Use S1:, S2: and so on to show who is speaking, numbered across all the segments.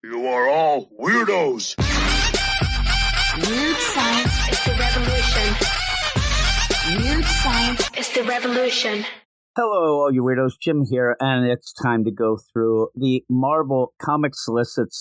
S1: You are all weirdos.
S2: Weird science is the revolution. Weird science is the revolution.
S3: Hello, all you weirdos. Jim here, and it's time to go through the Marvel comic solicits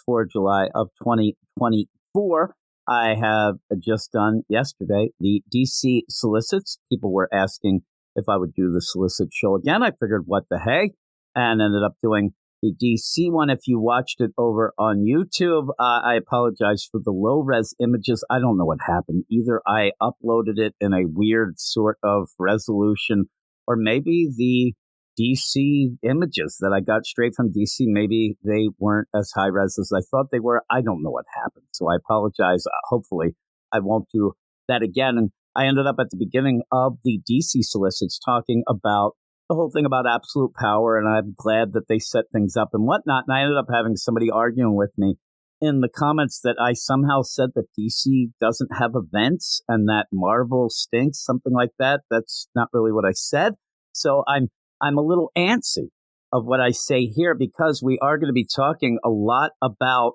S3: for July of 2024. I have just done yesterday the DC solicits. People were asking if I would do the solicit show again. I figured, what the heck, and ended up doing the DC one. If you watched it over on YouTube, I apologize for the low-res images. I don't know what happened. Either I uploaded it in a weird sort of resolution, or maybe the DC images that I got straight from DC, maybe they weren't as high-res as I thought they were. I don't know what happened, so I apologize. Hopefully, I won't do that again. And I ended up at the beginning of the DC solicits talking about the whole thing about absolute power, and I'm glad that they set things up and whatnot. And I ended up having somebody arguing with me in the comments that I somehow said that DC doesn't have events and that Marvel stinks, something like that. That's not really what I said. So I'm a little antsy of what I say here, because we are going to be talking a lot about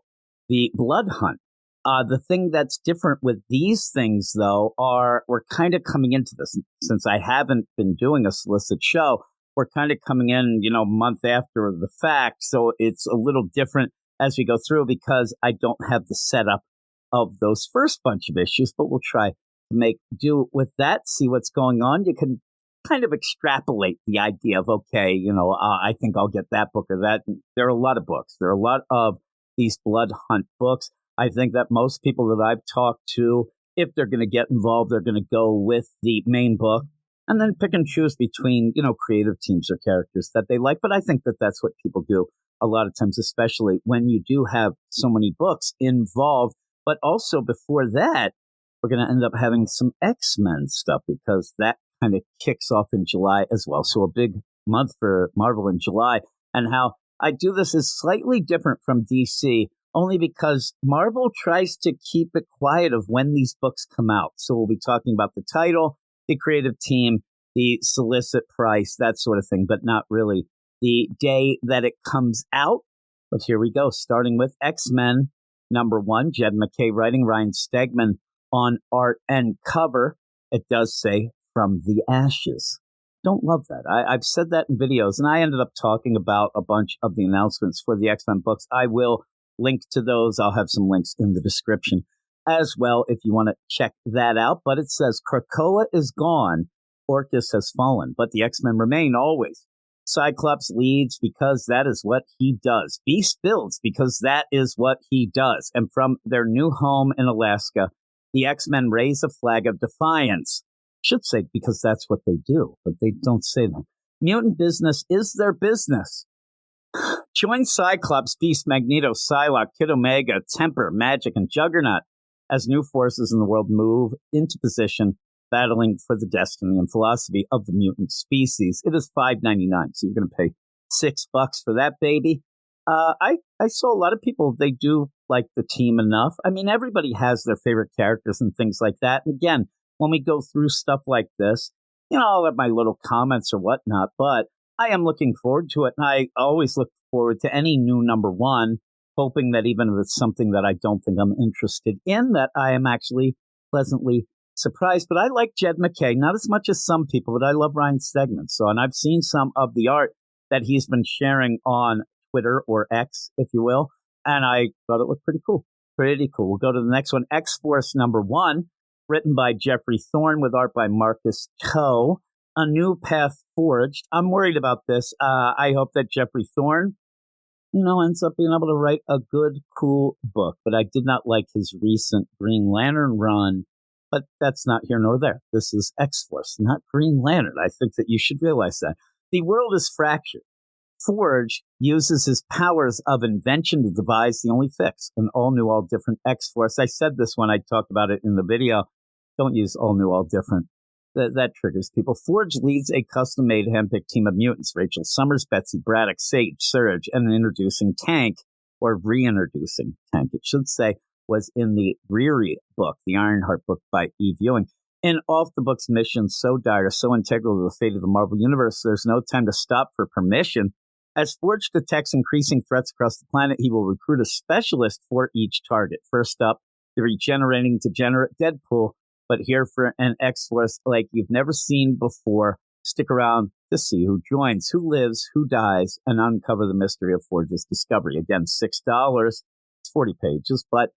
S3: the Blood Hunt. The thing that's different with these things, though, are we're kind of coming into this. Since I haven't been doing a solicit show, we're kind of coming in, a month after the fact. So it's a little different as we go through, because I don't have the setup of those first bunch of issues, but we'll try to make do with that, see what's going on. You can kind of extrapolate the idea of, okay, I think I'll get that book or that. There are a lot of books. There are a lot of these Blood Hunt books. I think that most people that I've talked to, if they're going to get involved, they're going to go with the main book and then pick and choose between, creative teams or characters that they like. But I think that that's what people do a lot of times, especially when you do have so many books involved. But also before that, we're going to end up having some X-Men stuff, because that kind of kicks off in July as well. So a big month for Marvel in July. And how I do this is slightly different from DC, only because Marvel tries to keep it quiet of when these books come out. So we'll be talking about the title, the creative team, the solicit price, that sort of thing, but not really the day that it comes out. But here we go, starting with X-Men #1, Jed MacKay writing, Ryan Stegman on art and cover. It does say From the Ashes. Don't love that. I've said that in videos, and I ended up talking about a bunch of the announcements for the X-Men books. I will link to those. I'll have some links in the description as well if you want to check that out. But it says, Krakoa is gone, Orcus has fallen, but the X-Men remain always. Cyclops leads because that is what he does. Beast builds because that is what he does. And from their new home in Alaska, the X-Men raise a flag of defiance. Should say because that's what they do, but they don't say that. Mutant business is their business. Join Cyclops, Beast, Magneto, Psylocke, Kid Omega, Temper, Magic, and Juggernaut as new forces in the world move into position, battling for the destiny and philosophy of the mutant species. It is $5.99, so you're going to pay $6 for that baby. I saw a lot of people, they do like the team enough. I mean, everybody has their favorite characters and things like that. And again, when we go through stuff like this, I'll have my little comments or whatnot, but I am looking forward to it. And I always look forward to any new #1, hoping that even if it's something that I don't think I'm interested in, that I am actually pleasantly surprised. But I like Jed MacKay, not as much as some people, but I love Ryan Stegman. And I've seen some of the art that he's been sharing on Twitter, or X, if you will, and I thought it looked pretty cool. Pretty cool. We'll go to the next one, X-Force #1, written by Jeffrey Thorne with art by Marcus Toe. A New Path Forged. I'm worried about this. I hope that Jeffrey Thorne, ends up being able to write a good, cool book. But I did not like his recent Green Lantern run. But that's not here nor there. This is X-Force, not Green Lantern. I think that you should realize that. The world is fractured. Forge uses his powers of invention to devise the only fix, an all-new, all-different X-Force. I said this when I talked about it in the video. Don't use all-new, all-different. That triggers people. Forge leads a custom-made handpicked team of mutants. Rachel Summers, Betsy Braddock, Sage, Surge, and an introducing Tank, or reintroducing Tank, it should say, was in the Reary book, the Ironheart book by Eve Ewing. In off the book's mission so dire, so integral to the fate of the Marvel Universe, there's no time to stop for permission. As Forge detects increasing threats across the planet, he will recruit a specialist for each target. First up, the regenerating degenerate Deadpool, but here for an X-Force like you've never seen before. Stick around to see who joins, who lives, who dies, and uncover the mystery of Forge's discovery. Again, $6. It's 40 pages, but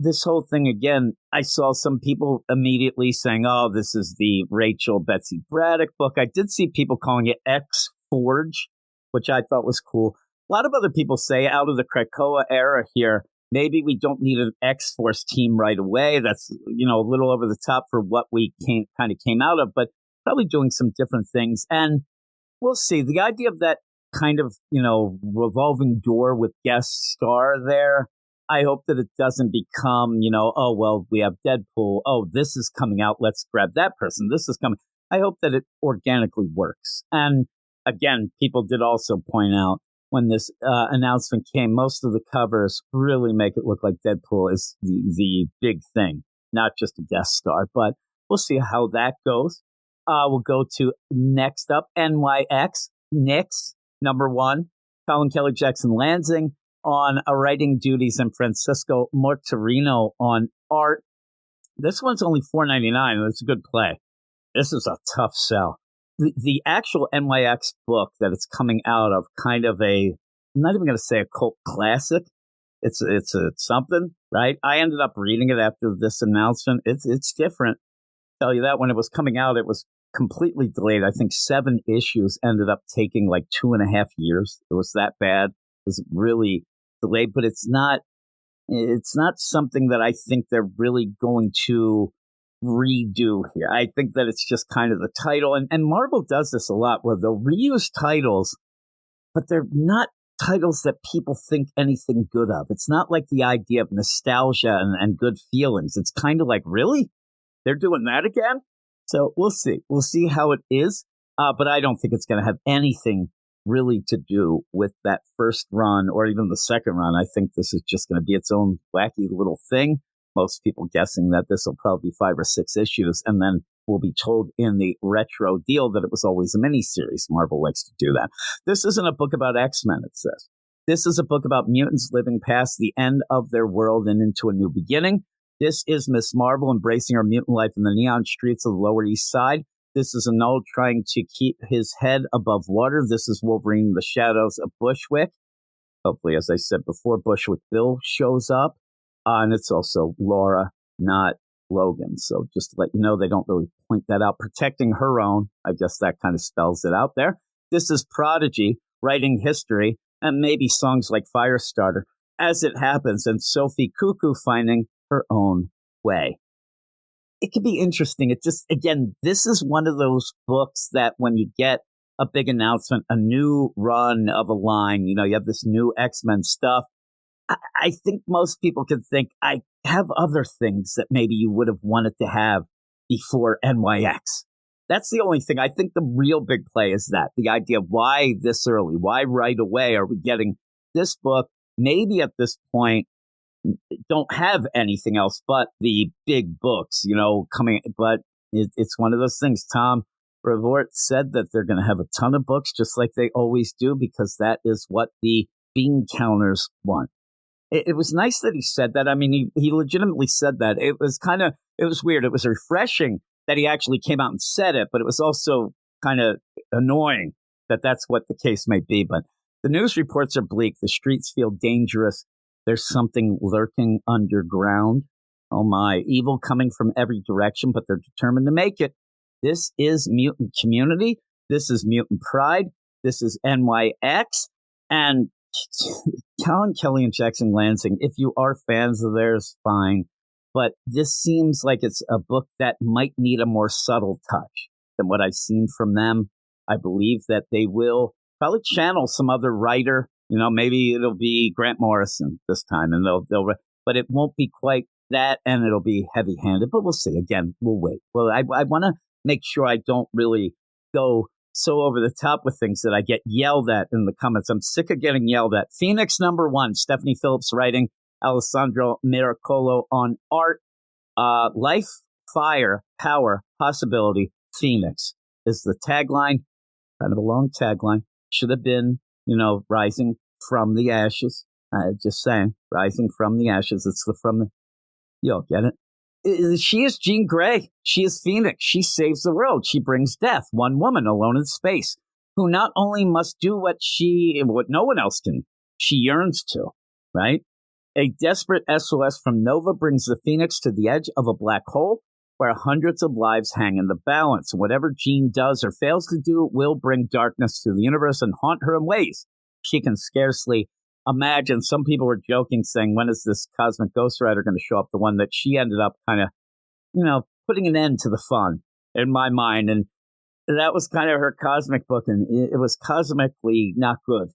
S3: this whole thing, again, I saw some people immediately saying, oh, this is the Rachel Betsy Braddock book. I did see people calling it X-Forge, which I thought was cool. A lot of other people say out of the Krakoa era here, maybe we don't need an X-Force team right away. That's, a little over the top for what we came out of, but probably doing some different things. And we'll see. The idea of that kind of, revolving door with guest star there, I hope that it doesn't become, oh, well, we have Deadpool. Oh, this is coming out. Let's grab that person. This is coming. I hope that it organically works. And again, people did also point out when this announcement came, most of the covers really make it look like Deadpool is the big thing, not just a guest star. But we'll see how that goes. We'll go to next up, NYX, Nyx, #1, Colin Kelly Jackson Lansing on writing duties and Francisco Mortarino on art. This one's only $4.99, and it's a good play. This is a tough sell. The actual NYX book that it's coming out of, kind of I'm not even going to say a cult classic. It's a something, right? I ended up reading it after this announcement. It's different. I'll tell you that when it was coming out, it was completely delayed. I think 7 issues ended up taking like 2.5 years. It was that bad. It was really delayed, but it's not something that I think they're really going to redo here. I think that it's just kind of the title, and Marvel does this a lot where they'll reuse titles, but they're not titles that people think anything good of. It's not like the idea of nostalgia and good feelings. It's kind of like, really? They're doing that again? So we'll see. We'll see how it is, but I don't think it's going to have anything really to do with that first run or even the second run. I think this is just going to be its own wacky little thing. Most people guessing that this will probably be 5 or 6 issues, and then we'll be told in the retro deal that it was always a miniseries. Marvel likes to do that. This isn't a book about X-Men, it says. This is a book about mutants living past the end of their world and into a new beginning. This is Miss Marvel embracing her mutant life in the neon streets of the Lower East Side. This is a Null trying to keep his head above water. This is Wolverine in the shadows of Bushwick. Hopefully, as I said before, Bushwick Bill shows up. And it's also Laura, not Logan. So just to let you know, they don't really point that out. Protecting her own, I guess that kind of spells it out there. This is Prodigy, writing history, and maybe songs like Firestarter, as it happens, and Sophie Cuckoo finding her own way. It could be interesting. It just, again, this is one of those books that when you get a big announcement, a new run of a line, you have this new X-Men stuff, I think most people can think, I have other things that maybe you would have wanted to have before NYX. That's the only thing. I think the real big play is that the idea of why this early, why right away are we getting this book? Maybe at this point, don't have anything else but the big books, coming. But it's one of those things. Tom Brevoort said that they're going to have a ton of books, just like they always do, because that is what the bean counters want. It was nice that he said that. I mean, he legitimately said that. It was weird. It was refreshing that he actually came out and said it, but it was also kind of annoying that that's what the case may be. But the news reports are bleak. The streets feel dangerous. There's something lurking underground. Oh my, evil coming from every direction, but they're determined to make it. This is Mutant Community. This is Mutant Pride. This is NYX. And Colin Kelly and Jackson Lansing, if you are fans of theirs, fine. But this seems like it's a book that might need a more subtle touch than what I've seen from them. I believe that they will probably channel some other writer. Maybe it'll be Grant Morrison this time, and but it won't be quite that, and it'll be heavy-handed. But we'll see. Again, we'll wait. Well, I want to make sure I don't really go so over the top with things that I get yelled at in the comments. I'm sick of getting yelled at. Phoenix #1, Stephanie Phillips writing, Alessandro Miracolo on art. Life, fire, power, possibility, Phoenix is the tagline. Kind of a long tagline. Should have been rising from the ashes. Just saying, rising from the ashes. It's you'll get it. She is Jean Grey. She is Phoenix. She saves the world. She brings death. One woman alone in space, who not only must do what no one else can, she yearns to, right? A desperate SOS from Nova brings the Phoenix to the edge of a black hole where hundreds of lives hang in the balance. Whatever Jean does or fails to do will bring darkness to the universe and haunt her in ways she can scarcely imagine. Some people were joking, saying, when is this cosmic Ghost Rider going to show up? The one that she ended up kind of, putting an end to the fun in my mind. And that was kind of her cosmic book, and it was cosmically not good.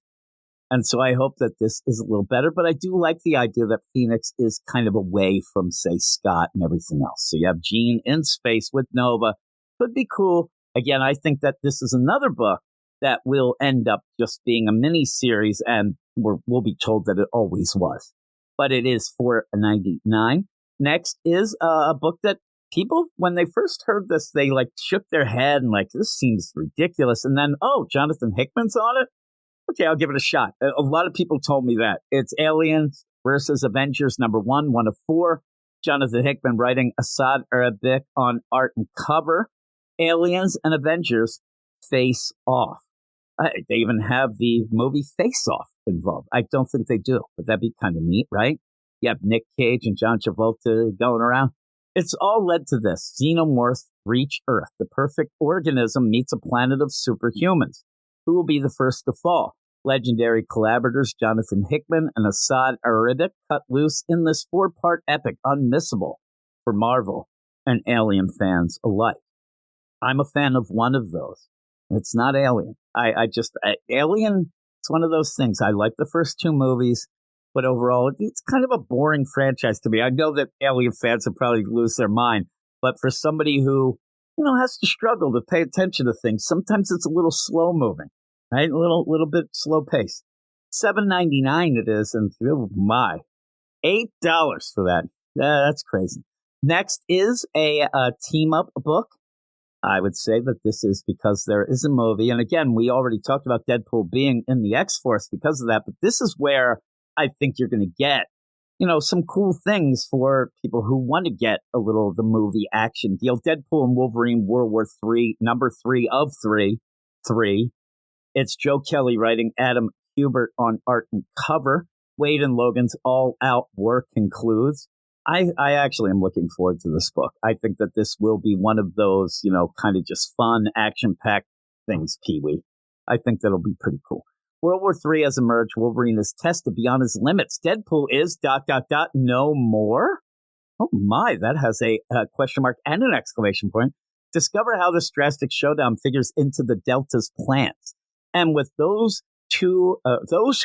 S3: And so I hope that this is a little better, but I do like the idea that Phoenix is kind of away from, say, Scott and everything else. So you have Jean in space with Nova. Could be cool. Again, I think that this is another book that will end up just being a mini series, and we'll be told that it always was. But it is $4.99. Next is a book that people, when they first heard this, they shook their head and this seems ridiculous. And then, Jonathan Hickman's on it. Okay, I'll give it a shot. A lot of people told me that. It's Aliens versus Avengers #1, one of 4. Jonathan Hickman writing, Asad Arabic on art and cover. Aliens and Avengers face off. They even have the movie Face Off involved. I don't think they do, but that'd be kind of neat, right? You have Nick Cage and John Travolta going around. It's all led to this. Xenomorphs reach Earth. The perfect organism meets a planet of superhumans. Who will be the first to fall? Legendary collaborators Jonathan Hickman and Asad Arabic cut loose in this 4-part epic, unmissable for Marvel and Alien fans alike. I'm a fan of one of those. It's not Alien. Alien, it's one of those things. I like the first 2 movies, but overall, it's kind of a boring franchise to me. I know that Alien fans will probably lose their mind, but for somebody who, has to struggle to pay attention to things, sometimes it's a little slow moving. Right, a little bit slow pace. $7.99 it is, and oh my, $8 for that. That's crazy. Next is a team up book. I would say that this is because there is a movie, and again, we already talked about Deadpool being in the X-Force because of that. But this is where I think you're going to get, some cool things for people who want to get a little of the movie action deal. Deadpool and Wolverine World War III, #3 of 3. It's Joe Kelly writing, Adam Hubert on art and cover. Wade and Logan's all-out war concludes. I actually am looking forward to this book. I think that this will be one of those, kind of just fun, action-packed things, Pee-wee. I think that'll be pretty cool. World War III has emerged. Wolverine is tested beyond his limits. Deadpool is ... no more? Oh my, that has a question mark and an exclamation point. Discover how this drastic showdown figures into the Delta's plans. And with those who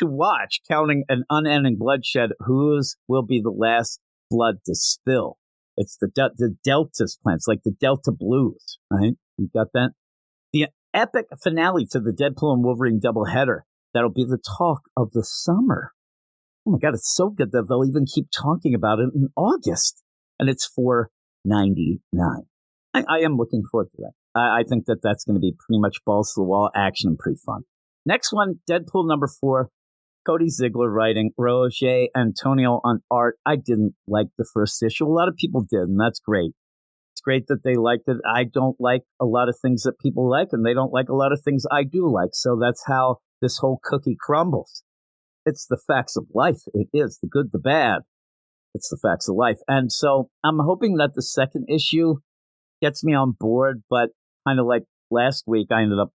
S3: watch counting an unending bloodshed, whose will be the last blood to spill? It's the Delta's plans, like the Delta Blues, right? You got that? The epic finale to the Deadpool and Wolverine doubleheader. That'll be the talk of the summer. Oh my God, it's so good that they'll even keep talking about it in August. And it's $4.99. I am looking forward to that. I think that that's going to be pretty much balls to the wall action and pretty fun. Next one, Deadpool #4, Cody Ziegler writing, Roger Antonio on art. I didn't like the first issue. A lot of people did, and that's great. It's great that they liked it. I don't like a lot of things that people like, and they don't like a lot of things I do like. So that's how this whole cookie crumbles. It's the facts of life. It is the good, the bad. It's the facts of life. And so I'm hoping that the second issue gets me on board, but kind of like last week, I ended up,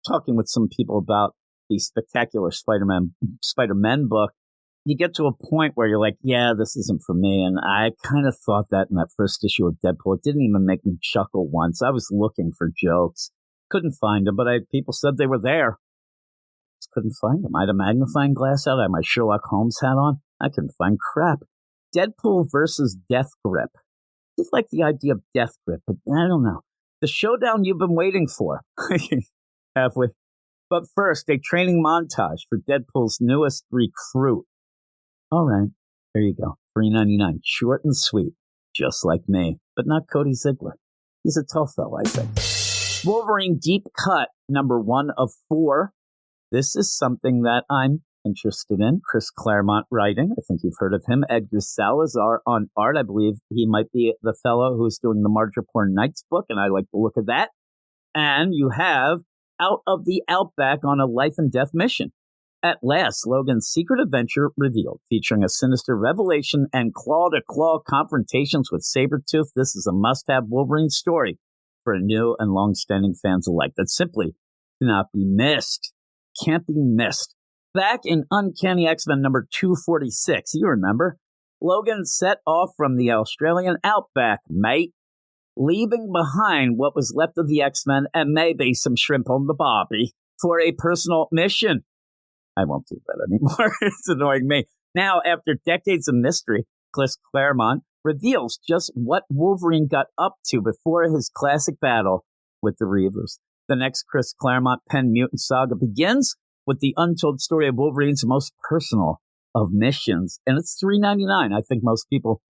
S3: talking with some people about the Spectacular Spider-Man book. You get to a point where you're like, yeah, this isn't for me. And I kind of thought that in that first issue of Deadpool. It didn't even make me chuckle once. I was looking for jokes. Couldn't find them, but people said they were there. Just couldn't find them. I had a magnifying glass out. I had my Sherlock Holmes hat on. I couldn't find crap. Deadpool versus Death Grip. I just like the idea of Death Grip, but I don't know. The showdown you've been waiting for. Halfway. But first, a training montage for Deadpool's newest recruit. All right, there you go. $3.99. Short and sweet, just like me, but not Cody Ziegler. He's a tough fellow, I think. Wolverine Deep Cut, #1 of 4. This is something that I'm interested in. Chris Claremont writing. I think you've heard of him. Edgar Salazar on art. I believe he might be the fellow who's doing the Marjorie Knights book, and I like the look of that. And you have Out of the Outback on a life and death mission. At last, Logan's secret adventure revealed, featuring a sinister revelation and claw-to-claw confrontations with Sabretooth. This is a must-have Wolverine story for new and long-standing fans alike that simply cannot be missed. Can't be missed. Back in Uncanny X-Men number 246, you remember, Logan set off from the Australian outback, mate, leaving behind what was left of the X-Men and maybe some shrimp on the barbie for a personal mission. I won't do that anymore. It's annoying me. Now, after decades of mystery, Chris Claremont reveals just what Wolverine got up to before his classic battle with the Reavers. The next Chris Claremont pen mutant saga begins with the untold story of Wolverine's most personal of missions. And it's $3.99. I think most people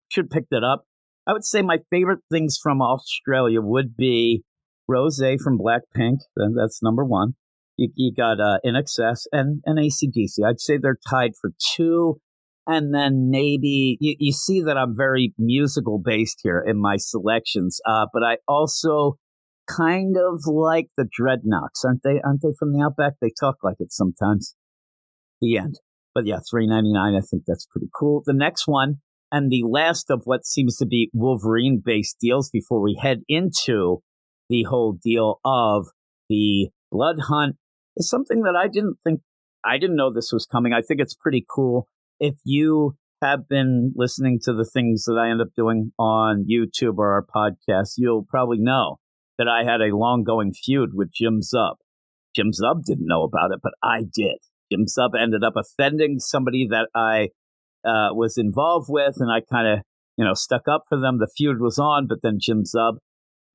S3: should pick that up. I would say my favorite things from Australia would be Rosé from Blackpink. That's number one. You got In Excess and AC/DC. I'd say they're tied for two. And then maybe you see that I'm very musical based here in my selections. But I also kind of like the Dreadnoughts, aren't they? Aren't they from the Outback? They talk like it sometimes. The end. But yeah, $3.99. I think that's pretty cool. The next one, and the last of what seems to be Wolverine-based deals before we head into the whole deal of the Blood Hunt, is something that I didn't know this was coming. I think it's pretty cool. If you have been listening to the things that I end up doing on YouTube or our podcast, you'll probably know that I had a long-going feud with Jim Zub. Jim Zub didn't know about it, but I did. Jim Zub ended up offending somebody that I was involved with, and I kind of, stuck up for them. The feud was on, but then Jim Zub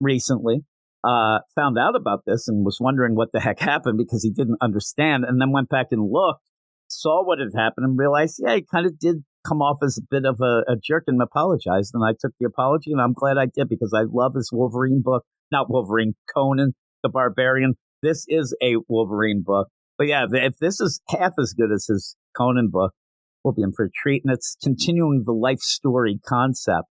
S3: recently found out about this and was wondering what the heck happened because he didn't understand, and then went back and looked, saw what had happened, and realized, yeah, he kind of did come off as a bit of a jerk and apologized. And I took the apology, and I'm glad I did because I love his Wolverine book. Not Wolverine, Conan the Barbarian. This is a Wolverine book. But yeah, if this is half as good as his Conan book, we'll be in for a treat. And it's continuing the life story concept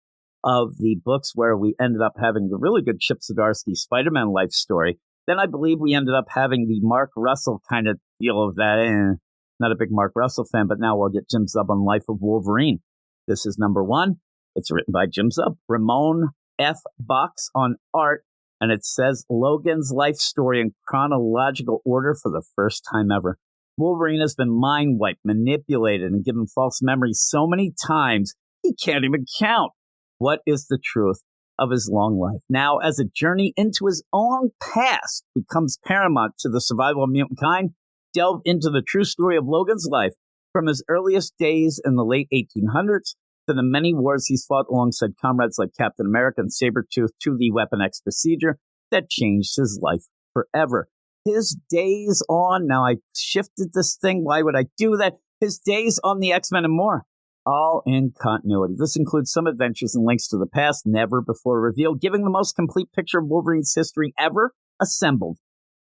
S3: of the books where we ended up having the really good Chip Zdarsky Spider-Man life story. Then I believe we ended up having the Mark Russell kind of deal of that. Not a big Mark Russell fan, but now we'll get Jim Zub on Life of Wolverine. This is number one. It's written by Jim Zub. Ramon F. Box on art. And it says Logan's life story in chronological order for the first time ever. Wolverine has been mind-wiped, manipulated, and given false memories so many times he can't even count. What is the truth of his long life? Now, as a journey into his own past becomes paramount to the survival of mutant kind, delve into the true story of Logan's life from his earliest days in the late 1800s to the many wars he's fought alongside comrades like Captain America and Sabretooth to the Weapon X procedure that changed his life forever. His days on, now I shifted this thing, why would I do that? His days on the X-Men and more, all in continuity. This includes some adventures and links to the past never before revealed, giving the most complete picture of Wolverine's history ever assembled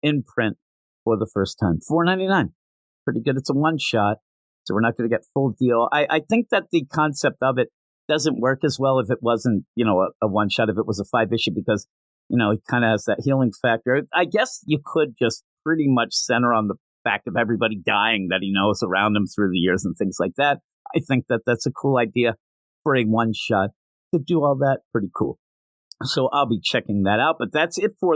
S3: in print for the first time. $4.99. Pretty good. It's a one-shot. So we're not going to get full deal. I think that the concept of it doesn't work as well if it wasn't, a one shot, if it was a 5-issue, because, he kind of has that healing factor. I guess you could just pretty much center on the fact of everybody dying that he knows around him through the years and things like that. I think that that's a cool idea for a one shot to do all that. Pretty cool. So I'll be checking that out. But that's it for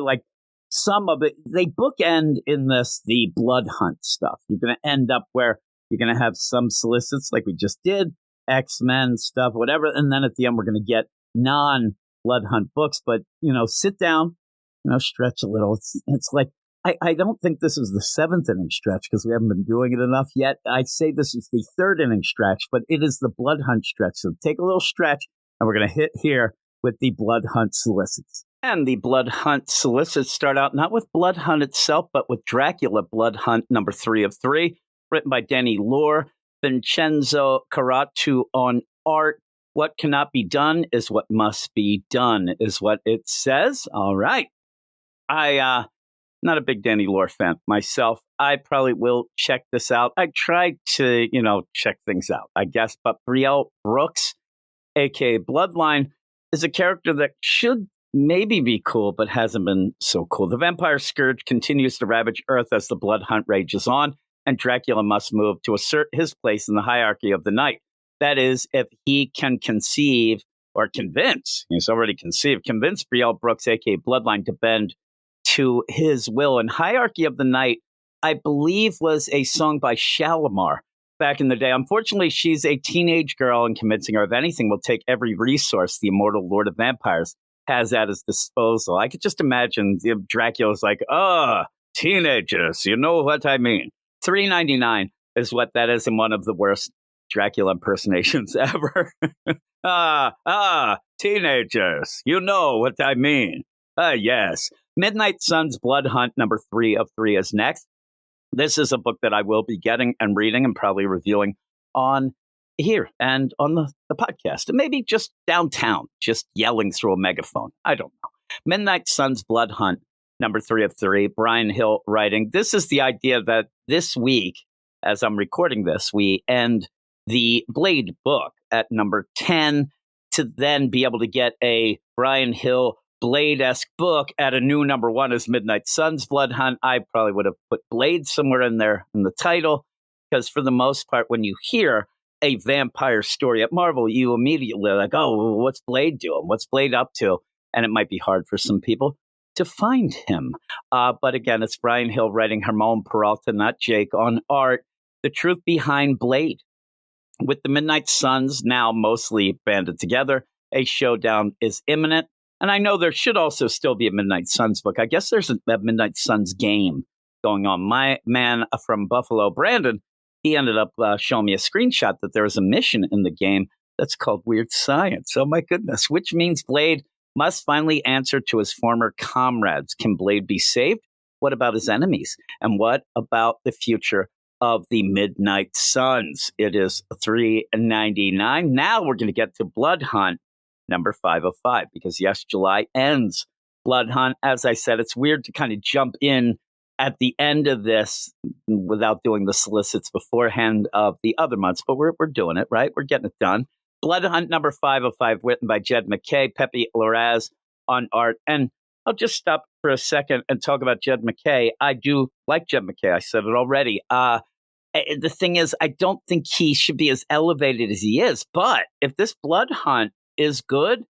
S3: some of it. They bookend in this, the Blood Hunt stuff. You're going to end up where you're going to have some solicits like we just did, X-Men stuff, whatever. And then at the end, we're going to get non-Blood Hunt books. But, sit down, stretch a little. It's like, I don't think this is the 7th inning stretch because we haven't been doing it enough yet. I'd say this is the 3rd inning stretch, but it is the Blood Hunt stretch. So take a little stretch and we're going to hit here with the Blood Hunt solicits. And the Blood Hunt solicits start out not with Blood Hunt itself, but with Dracula Blood Hunt number 3 of 3. Written by Denny Lore, Vincenzo Caratu on art. What cannot be done is what must be done, is what it says. All right. Not a big Danny Lore fan myself. I probably will check this out. I tried to, check things out, I guess. But Brielle Brooks, a.k.a. Bloodline, is a character that should maybe be cool, but hasn't been so cool. The vampire scourge continues to ravage Earth as the blood hunt rages on, and Dracula must move to assert his place in the hierarchy of the night. That is, if he can conceive or convince, he's already conceived, convince Brielle Brooks, a.k.a. Bloodline, to bend to his will. And Hierarchy of the Night, I believe, was a song by Shalimar back in the day. Unfortunately, she's a teenage girl, and convincing her of anything will take every resource the immortal Lord of Vampires has at his disposal. I could just imagine Dracula's like, teenagers, you know what I mean. $3.99 is what that is, in one of the worst Dracula impersonations ever. Teenagers, you know what I mean. Yes. Midnight Sun's Blood Hunt, number 3 of 3 is next. This is a book that I will be getting and reading and probably reviewing on here and on the podcast. And maybe just downtown, just yelling through a megaphone. I don't know. Midnight Sun's Blood Hunt, number 3 of 3. Brian Hill writing. This is the idea that this week, as I'm recording this, we end the Blade book at number 10 to then be able to get a Brian Hill Blade-esque book at a new number 1 as Midnight Sun's Blood Hunt. I probably would have put Blade somewhere in there in the title, because for the most part, when you hear a vampire story at Marvel, you immediately are like, oh, what's Blade doing? What's Blade up to? And it might be hard for some people to find him. But again, it's Brian Hill writing, Hermone Peralta, not Jake, on art. The truth behind Blade. With the Midnight Suns now mostly banded together, a showdown is imminent. And I know there should also still be a Midnight Suns book. I guess there's a Midnight Suns game going on. My man from Buffalo, Brandon, he ended up showing me a screenshot that there is a mission in the game that's called Weird Science. Oh, my goodness. Which means Blade must finally answer to his former comrades. Can Blade be saved? What about his enemies? And what about the future of the Midnight Suns? It is $3.99. Now we're going to get to Blood Hunt, number 505, because yes, July ends Blood Hunt. As I said, it's weird to kind of jump in at the end of this without doing the solicits beforehand of the other months, but we're doing it, right? We're getting it done. Blood Hunt, number 505, written by Jed MacKay, Pepe Larraz on art. And I'll just stop for a second and talk about Jed MacKay. I do like Jed MacKay. I said it already. The thing is, I don't think he should be as elevated as he is. But if this Blood Hunt is good,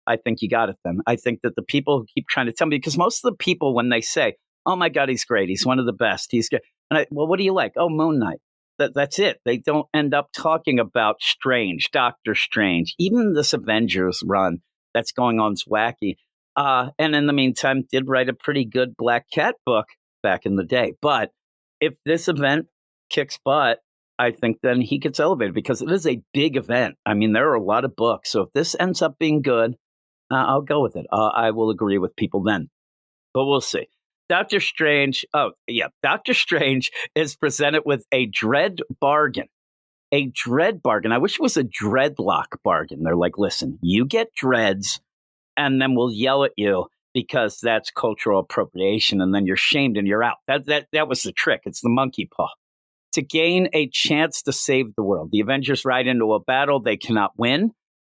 S3: I think you got it then. I think that the people who keep trying to tell me, because most of the people, when they say, oh my God, he's great, he's one of the best, he's good. And well, what do you like? Oh, Moon Knight. That's it. They don't end up talking about Strange, Doctor Strange, even this Avengers run that's going on is wacky. And in the meantime, did write a pretty good Black Cat book back in the day. But if this event kicks butt, I think then he gets elevated, because it is a big event. I mean, there are a lot of books. So if this ends up being good, I'll go with it. I will agree with people then. But we'll see. Doctor Strange. Oh, yeah. Doctor Strange is presented with a dread bargain. A dread bargain. I wish it was a dreadlock bargain. They're like, listen, you get dreads, and then we'll yell at you because that's cultural appropriation, and then you're shamed and you're out. That was the trick. It's the monkey paw. To gain a chance to save the world, the Avengers ride into a battle they cannot win.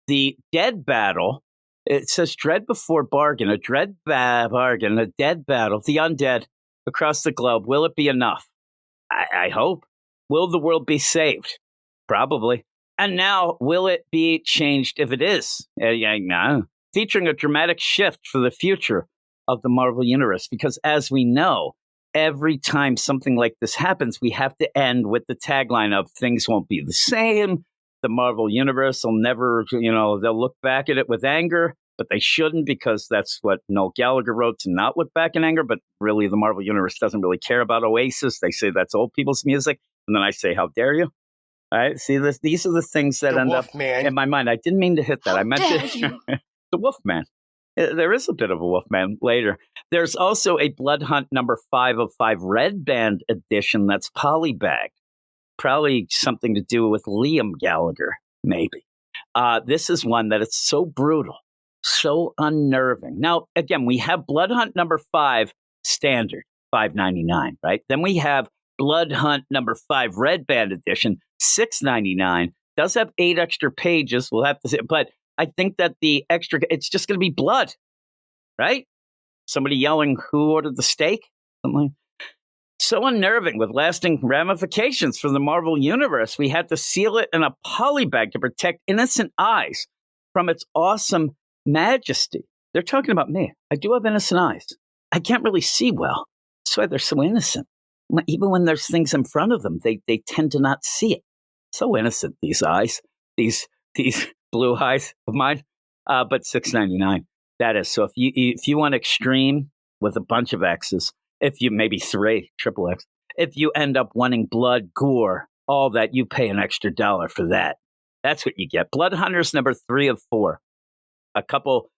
S3: The dead battle, it says dread before bargain, a dread bargain, a dead battle, the undead across the globe. Will it be enough? I hope. Will the world be saved? Probably. And now, will it be changed if it is? No. Featuring a dramatic shift for the future of the Marvel Universe. Because as we know, every time something like this happens, we have to end with the tagline of things won't be the same. The Marvel Universe will never, they'll look back at it with anger, but they shouldn't, because that's what Noel Gallagher wrote, to not look back in anger. But really, the Marvel Universe doesn't really care about Oasis. They say that's old people's music. And then I say, how dare you? All right. See, these are the things that end up in my mind. I didn't mean to hit that. I meant to. The Wolfman. There is a bit of a Wolfman later. There's also a Blood Hunt number 505 Red Band edition that's polybagged. Probably something to do with Liam Gallagher, maybe. This is one that it's so brutal, so unnerving. Now, again, we have Blood Hunt number 5 standard. $5.99, right? Then we have Blood Hunt number 5 Red Band edition, $6.99. Does have 8 extra pages. We'll have to see, but I think that the extra, it's just going to be blood, right? Somebody yelling, "Who ordered the steak?" Something like. So unnerving with lasting ramifications for the Marvel Universe. We had to seal it in a polybag to protect innocent eyes from its awesome majesty. They're talking about me. I do have innocent eyes. I can't really see well. That's why they're so innocent. Even when there's things in front of them, they tend to not see it. So innocent, these eyes, these blue eyes of mine. But $6.99. That is. So if you want extreme with a bunch of X's, if you maybe 3 triple X, if you end up wanting blood, gore, all that, you pay an extra $1 for that. That's what you get. Blood Hunters number 3 of 4. A couple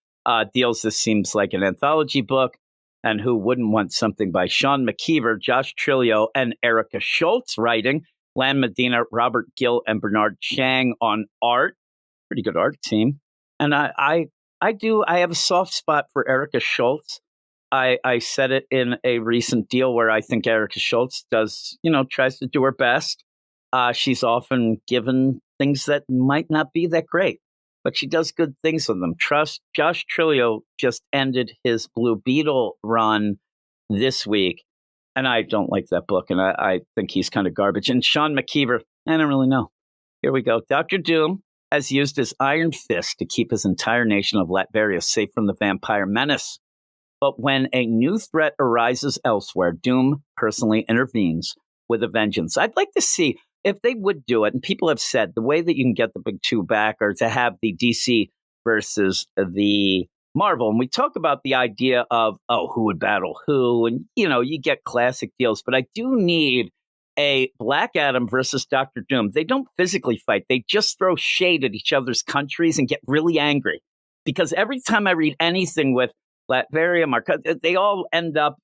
S3: deals. This seems like an anthology book. And who wouldn't want something by Sean McKeever, Josh Trillo, and Erica Schultz writing, Lan Medina, Robert Gill, and Bernard Chang on art. Pretty good art team. And I have a soft spot for Erica Schultz. I said it in a recent deal where I think Erica Schultz does, tries to do her best. She's often given things that might not be that great, but she does good things with them. Josh Trillo just ended his Blue Beetle run this week, and I don't like that book, and I think he's kind of garbage. And Sean McKeever, I don't really know. Here we go. Dr. Doom has used his iron fist to keep his entire nation of Latveria safe from the vampire menace. But when a new threat arises elsewhere, Doom personally intervenes with a vengeance. I'd like to see if they would do it, and people have said the way that you can get the big two back or to have the DC versus the Marvel. And we talk about the idea of, who would battle who? And, you get classic deals. But I do need a Black Adam versus Dr. Doom. They don't physically fight. They just throw shade at each other's countries and get really angry. Because every time I read anything with Latveria, they all end up,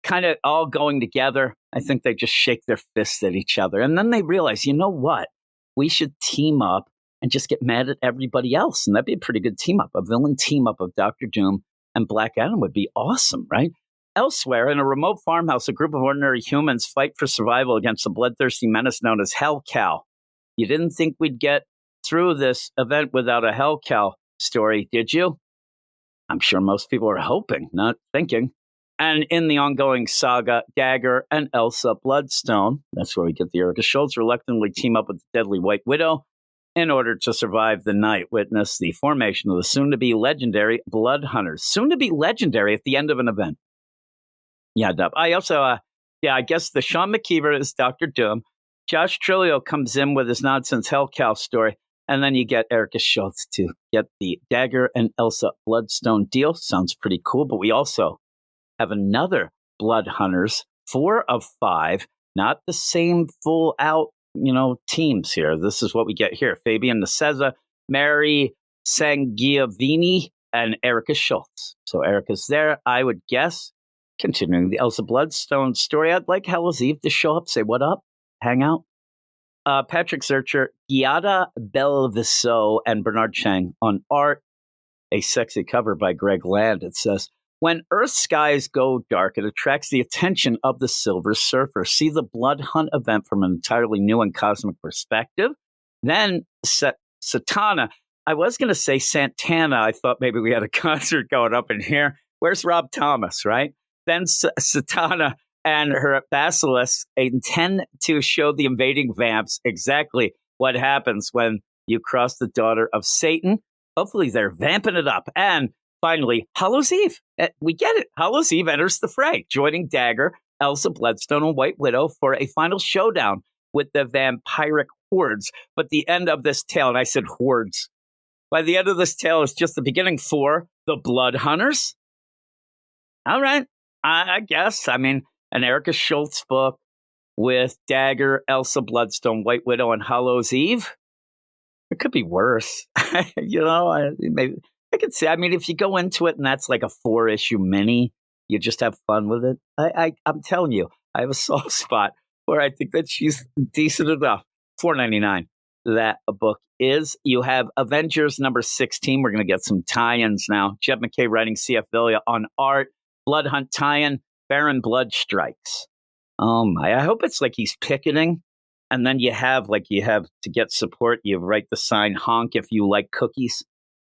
S3: kind of all going together. I think they just shake their fists at each other. And then they realize, you know what? We should team up and just get mad at everybody else. And that'd be a pretty good team up. A villain team up of Dr. Doom and Black Adam would be awesome, right? Elsewhere, in a remote farmhouse, a group of ordinary humans fight for survival against a bloodthirsty menace known as Hell Cow. You didn't think we'd get through this event without a Hell Cow story, did you? I'm sure most people are hoping, not thinking. And in the ongoing saga, Dagger and Elsa Bloodstone, that's where we get the Erica Schultz, reluctantly team up with the deadly White Widow in order to survive the night. Witness the formation of the soon-to-be legendary Blood Hunters. Soon-to-be legendary at the end of an event. Yeah, Dub. I also, I guess the Sean McKeever is Dr. Doom. Josh Trillo comes in with his nonsense Hell Cow story. And then you get Erica Schultz to get the Dagger and Elsa Bloodstone deal. Sounds pretty cool. But we also have another Blood Hunters, 4 of 5. Not the same full out, teams here. This is what we get here. Fabian Naceza, Mary Sangiovini, and Erica Schultz. So Erica's there, I would guess. Continuing the Elsa Bloodstone story, I'd like Hallows Eve to show up, say what up, hang out. Patrick Zurcher, Giada Belviso, and Bernard Chang on art. A sexy cover by Greg Land. It says, when Earth's skies go dark, it attracts the attention of the Silver Surfer. See the Blood Hunt event from an entirely new and cosmic perspective. Then Satana. I was going to say Santana. I thought maybe we had a concert going up in here. Where's Rob Thomas, right? Then Satana and her basilisk intend to show the invading vamps exactly what happens when you cross the daughter of Satan. Hopefully they're vamping it up. And finally, Hallows Eve. We get it. Hallows Eve enters the fray, joining Dagger, Elsa Bloodstone, and White Widow for a final showdown with the vampiric hordes. But the end of this tale, and I said hordes, by the end of this tale is just the beginning for the Blood Hunters. All right, I guess. I mean, an Erica Schultz book with Dagger, Elsa Bloodstone, White Widow, and Hallows Eve. It could be worse. Maybe I could say, if you go into it and that's like a 4-issue mini, you just have fun with it. I'm telling you, I have a soft spot where I think that she's decent enough. $4.99. That a book is. You have Avengers number 16. We're going to get some tie-ins now. Jed McKay writing, CF Villa on art. Blood Hunt tie-in. Baron Blood strikes. Oh my, I hope it's like he's picketing. And then you have to get support, you write the sign, honk if you like cookies.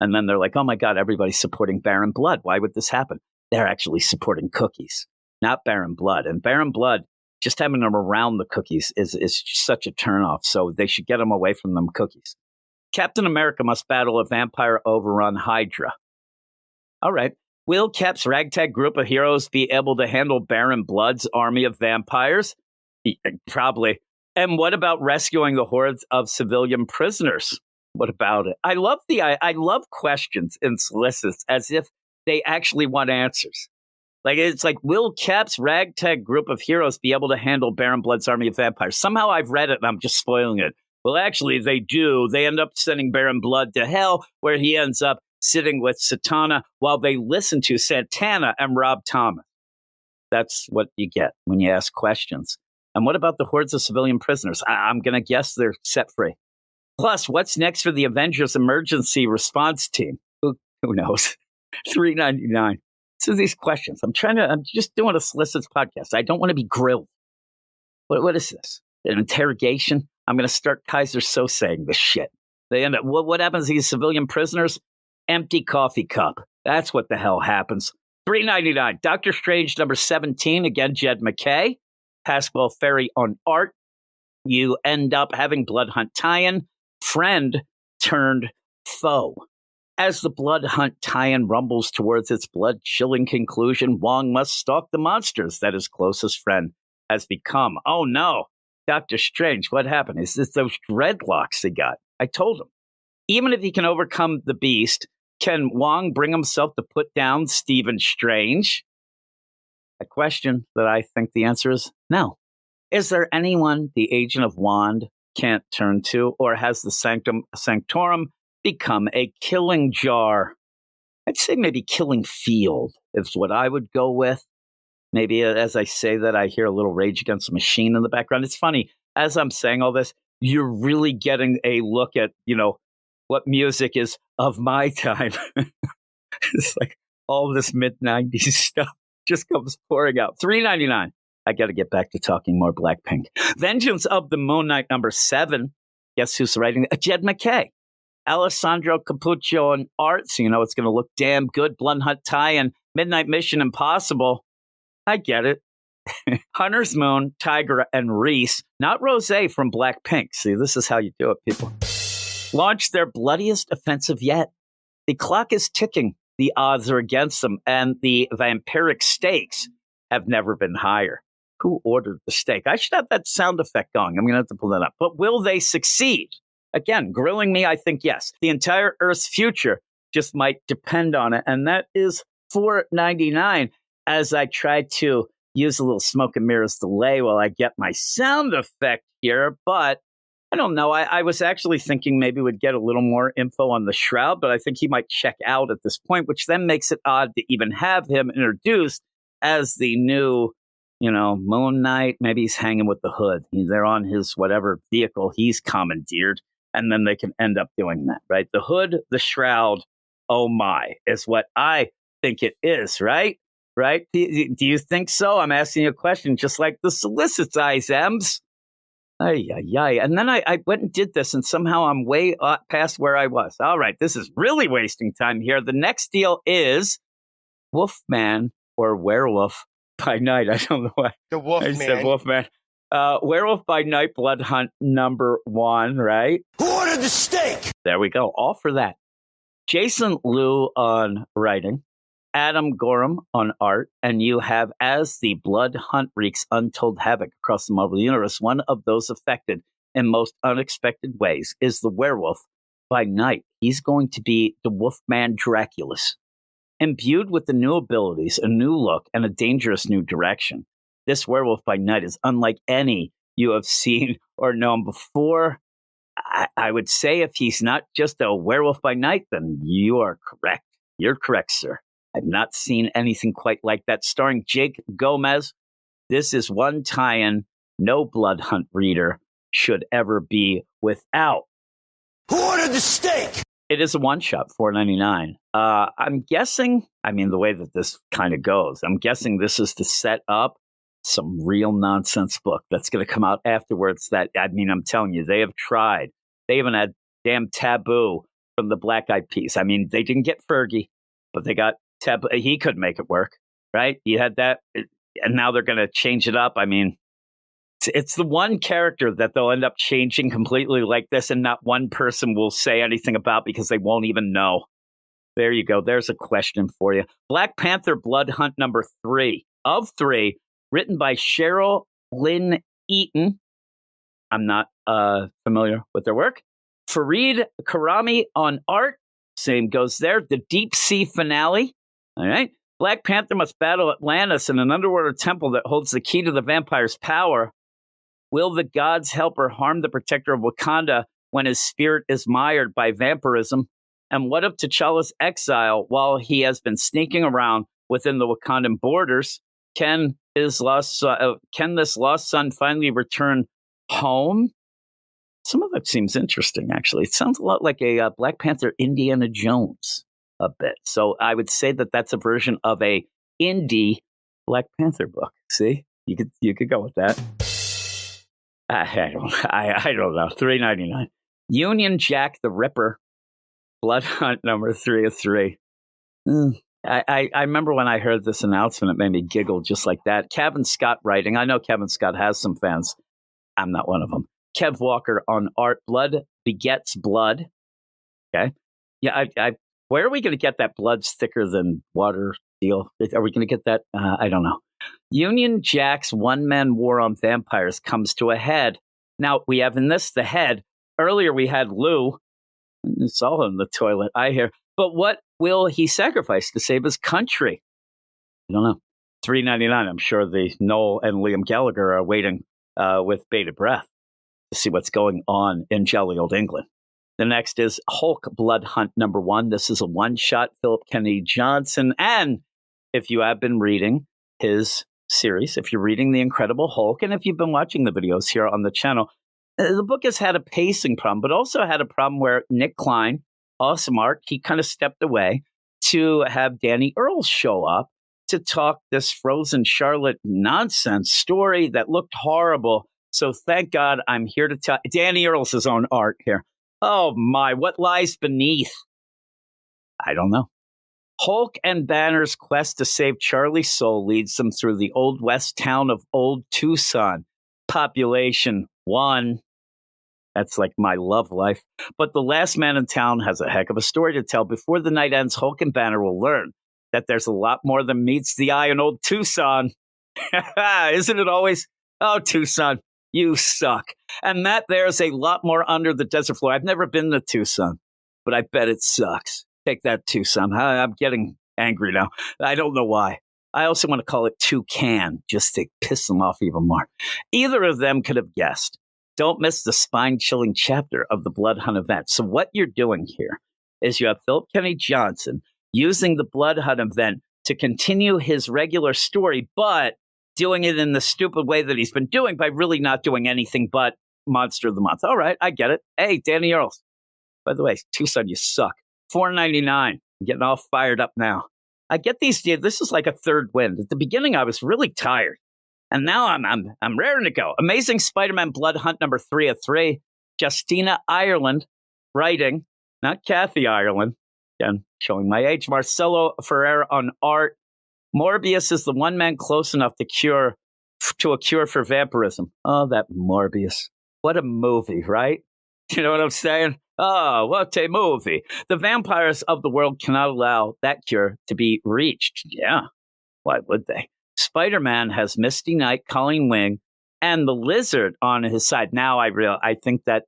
S3: And then they're like, oh my God, everybody's supporting Baron Blood. Why would this happen? They're actually supporting cookies, not Baron Blood. And Baron Blood, just having them around the cookies is such a turnoff. So they should get them away from them cookies. Captain America must battle a vampire overrun Hydra. All right. Will Cap's ragtag group of heroes be able to handle Baron Blood's army of vampires? Probably. And what about rescuing the hordes of civilian prisoners? What about it? I love questions in Solicits as if they actually want answers. Like, it's like, will Cap's ragtag group of heroes be able to handle Baron Blood's army of vampires? Somehow I've read it and I'm just spoiling it. Well, actually, they do. They end up sending Baron Blood to hell, where he ends up sitting with Satana while they listen to Santana and Rob Thomas. That's what you get when you ask questions. And what about the hordes of civilian prisoners? I'm going to guess they're set free. Plus, what's next for the Avengers emergency response team? Who knows? $3.99. So these questions. I'm just doing a Solicits podcast. I don't want to be grilled. What is this? An interrogation? I'm going to start Kaiser saying this shit. They end up, what happens to these civilian prisoners? Empty coffee cup. That's what the hell happens. $3.99. Doctor Strange number 17. Again, Jed McKay. Pascal Ferry on art. You end up having Blood Hunt tie-in. Friend turned foe. As the Blood Hunt tie-in rumbles towards its blood-chilling conclusion, Wong must stalk the monsters that his closest friend has become. Oh no, Doctor Strange, what happened? Is this those dreadlocks he got? I told him. Even if he can overcome the beast, can Wong bring himself to put down Stephen Strange? A question that I think the answer is no. Is there anyone the Agent of Wand can't turn to, or has the Sanctorum become a killing jar? I'd say maybe killing field is what I would go with. Maybe as I say that, I hear a little Rage Against the Machine in the background. It's funny, as I'm saying all this, you're really getting a look at, what music is of my time. It's like all this mid-90s stuff just comes pouring out. $3.99. I got to get back to talking more Blackpink. Vengeance of the Moon Knight number 7. Guess who's writing it? Jed McKay. Alessandro Capuccio on art, so it's going to look damn good. Blood Hunt tie-in, Midnight Mission Impossible. I get it. Hunter's Moon, Tiger, and Reese, not Rosé from Blackpink. See, this is how you do it, people. Launched their bloodiest offensive yet. The clock is ticking. The odds are against them, and the vampiric stakes have never been higher. Who ordered the steak? I should have that sound effect going. I'm going to have to pull that up. But will they succeed? Again, grilling me, I think yes. The entire Earth's future just might depend on it. And that is $4.99 as I try to use a little smoke and mirrors delay while I get my sound effect here. But I don't know. I was actually thinking maybe we'd get a little more info on the Shroud, but I think he might check out at this point, which then makes it odd to even have him introduced as the new, Moon Knight. Maybe he's hanging with the Hood. They're on his whatever vehicle he's commandeered, and then they can end up doing that, right? The Hood, the Shroud, oh my, is what I think it is, right? Right? Do you think so? I'm asking you a question just like the Solicits, Ems. Ay. And then I went and did this, and somehow I'm way past where I was. All right, this is really wasting time here. The next deal is Wolfman or Werewolf by Night. I don't know why
S4: the Wolfman.
S3: I said Wolfman. Werewolf by Night, Blood Hunt number 1, right?
S4: Who ordered the steak?
S3: There we go. All for that. Jason Liu on writing. Adam Gorham on art, and you have, as the Blood Hunt wreaks untold havoc across the Marvel Universe, one of those affected in most unexpected ways is the Werewolf by Night. He's going to be the Wolfman Draculus. Imbued with the new abilities, a new look, and a dangerous new direction, this Werewolf by Night is unlike any you have seen or known before. I would say if he's not just a Werewolf by Night, then you are correct. You're correct, sir. I've not seen anything quite like that. Starring Jake Gomez. This is one tie-in no Blood Hunt reader should ever be without.
S4: Who ordered the steak?
S3: It is a one-shot, $4.99. I'm guessing, the way that this kind of goes, I'm guessing this is to set up some real nonsense book that's going to come out afterwards that, I'm telling you, they have tried. They even had damn Taboo from the Black Eyed Peas. They didn't get Fergie, but they got Taboo. He couldn't make it work, right? You had that, and now they're going to change it up. It's the one character that they'll end up changing completely like this, and not one person will say anything about because they won't even know. There you go. There's a question for you. Black Panther Blood Hunt number 3 of 3, written by Cheryl Lynn Eaton. I'm not familiar with their work. Fareed Karami on art. Same goes there. The Deep Sea finale. All right. Black Panther must battle Atlantis in an underwater temple that holds the key to the vampire's power. Will the gods help or harm the protector of Wakanda when his spirit is mired by vampirism? And what of T'Challa's exile while he has been sneaking around within the Wakandan borders? Can this lost son finally return home? Some of that seems interesting, actually. It sounds a lot like a Black Panther Indiana Jones a bit. So I would say that that's a version of a indie Black Panther book. See, you could go with that. I don't know. $3.99. Union Jack the Ripper, Blood Hunt number 3 of 3. I remember when I heard this announcement, it made me giggle just like that. Kevin Scott writing. I know Kevin Scott has some fans. I'm not one of them. Kev Walker on art. Blood begets blood. Okay. Yeah. Where are we going to get that blood's thicker than water deal? Are we going to get that? I don't know. Union Jack's one-man war on vampires comes to a head. Now, we have in this the head. Earlier, we had Lou. It's all in the toilet, I hear. But what will he sacrifice to save his country? I don't know. $3.99. I'm sure the Noel and Liam Gallagher are waiting with bated breath to see what's going on in jolly old England. The next is Hulk Blood Hunt number 1. This is a one-shot. Philip Kennedy Johnson. And if you have been reading his series, if you're reading The Incredible Hulk, and if you've been watching the videos here on the channel, the book has had a pacing problem, but also had a problem where Nick Klein, awesome art, he kind of stepped away to have Danny Earls show up to talk this Frozen Charlotte nonsense story that looked horrible. So thank God I'm here to tell Danny Earls' own art here. Oh my, what lies beneath? I don't know. Hulk and Banner's quest to save Charlie's soul leads them through the Old West town of Old Tucson. Population 1. That's like my love life. But the last man in town has a heck of a story to tell. Before the night ends, Hulk and Banner will learn that there's a lot more than meets the eye in Old Tucson. Isn't it always? Oh, Tucson, you suck. And that there's a lot more under the desert floor. I've never been to Tucson, but I bet it sucks. Take that, Tucson. I'm getting angry now. I don't know why. I also want to call it Toucan, just to piss them off even more. Either of them could have guessed. Don't miss the spine-chilling chapter of the Blood Hunt event. So what you're doing here is you have Philip Kennedy Johnson using the Blood Hunt event to continue his regular story, but doing it in the stupid way that he's been doing by really not doing anything but Monster of the Month. All right, I get it. Hey, Danny Earls. By the way, Tucson, you suck. $4.99. I'm getting all fired up now. I get these. This is like a third wind. At the beginning, I was really tired, and now I'm raring to go. Amazing Spider-Man Blood Hunt number 3 of 3. Justina Ireland writing, not Kathy Ireland. Again, showing my age. Marcelo Ferreira on art. Morbius is the one man close enough to a cure for vampirism. Oh, that Morbius! What a movie, right? You know what I'm saying? Oh, what a movie. The vampires of the world cannot allow that cure to be reached. Yeah, why would they? Spider-Man has Misty Knight, Colleen Wing, and the Lizard on his side. Now I think that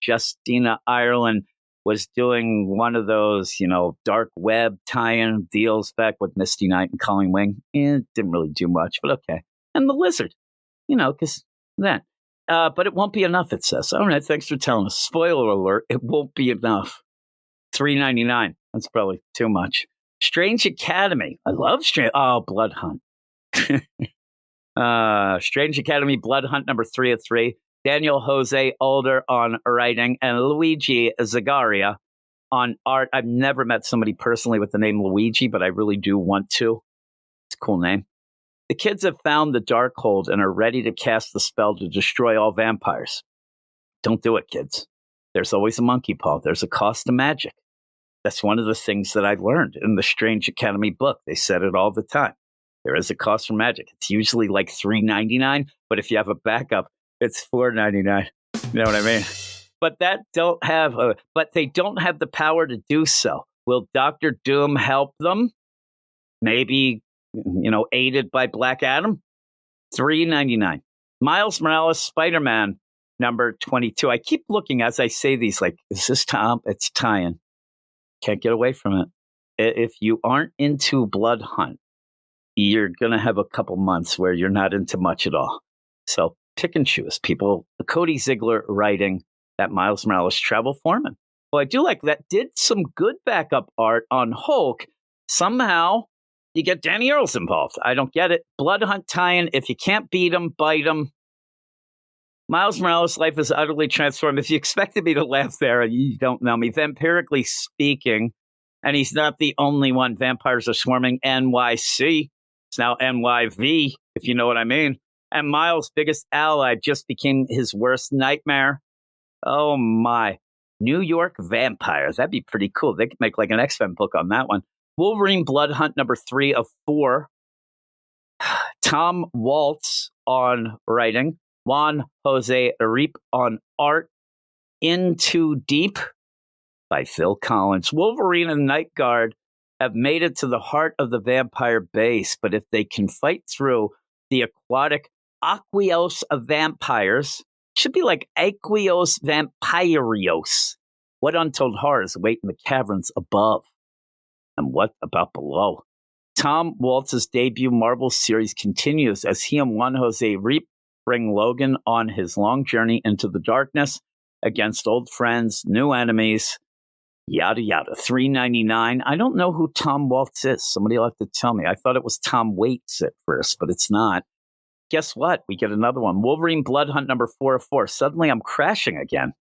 S3: Justina Ireland was doing one of those, dark web tie-in deals back with Misty Knight and Colleen Wing. It didn't really do much, but okay. And the Lizard, because that. But it won't be enough, it says. All right, thanks for telling us. Spoiler alert, it won't be enough. $3.99. That's probably too much. Strange Academy. I love Strange. Oh, Blood Hunt. Strange Academy Blood Hunt number 3 of 3. Daniel Jose Older on writing, and Luigi Zagaria on art. I've never met somebody personally with the name Luigi, but I really do want to. It's a cool name. The kids have found the Darkhold and are ready to cast the spell to destroy all vampires. Don't do it, kids. There's always a monkey paw. There's a cost to magic. That's one of the things that I learned in the Strange Academy book. They said it all the time. There is a cost for magic. It's usually like $3.99, but if you have a backup, it's $4.99. You know what I mean? But they don't have the power to do so. Will Dr. Doom help them? Maybe, aided by Black Adam? $3.99. Miles Morales, Spider-Man, number 22. I keep looking as I say these, like, is this Tom? It's tie-in. Can't get away from it. If you aren't into Blood Hunt, you're going to have a couple months where you're not into much at all. So pick and choose. People, Cody Ziegler writing that Miles Morales travel foreman. Well, I do like that. Did some good backup art on Hulk. Somehow you get Danny Earls involved. I don't get it. Blood Hunt tie-in. If you can't beat him, bite him. Miles Morales' life is utterly transformed. If you expected me to laugh there, you don't know me. Vampirically speaking, and he's not the only one. Vampires are swarming NYC. It's now NYV, if you know what I mean. And Miles' biggest ally just became his worst nightmare. Oh, my. New York Vampires. That'd be pretty cool. They could make like an X-Men book on that one. Wolverine Blood Hunt, number 3 of 4. Tom Waltz on writing. Juan Jose Arip on art. Into Deep by Phil Collins. Wolverine and Night Guard have made it to the heart of the vampire base, but if they can fight through the aquatic Aqueous of vampires, should be like Aqueous Vampirios. What untold horrors await in the caverns above? And what about below? Tom Waltz's debut Marvel series continues as he and Juan Jose Arip bring Logan on his long journey into the darkness against old friends, new enemies, yada yada. $3.99. I don't know who Tom Waltz is. Somebody will have to tell me. I thought it was Tom Waits at first, but it's not. Guess what? We get another one. Wolverine Blood Hunt, number 4 of 4. Suddenly I'm crashing again.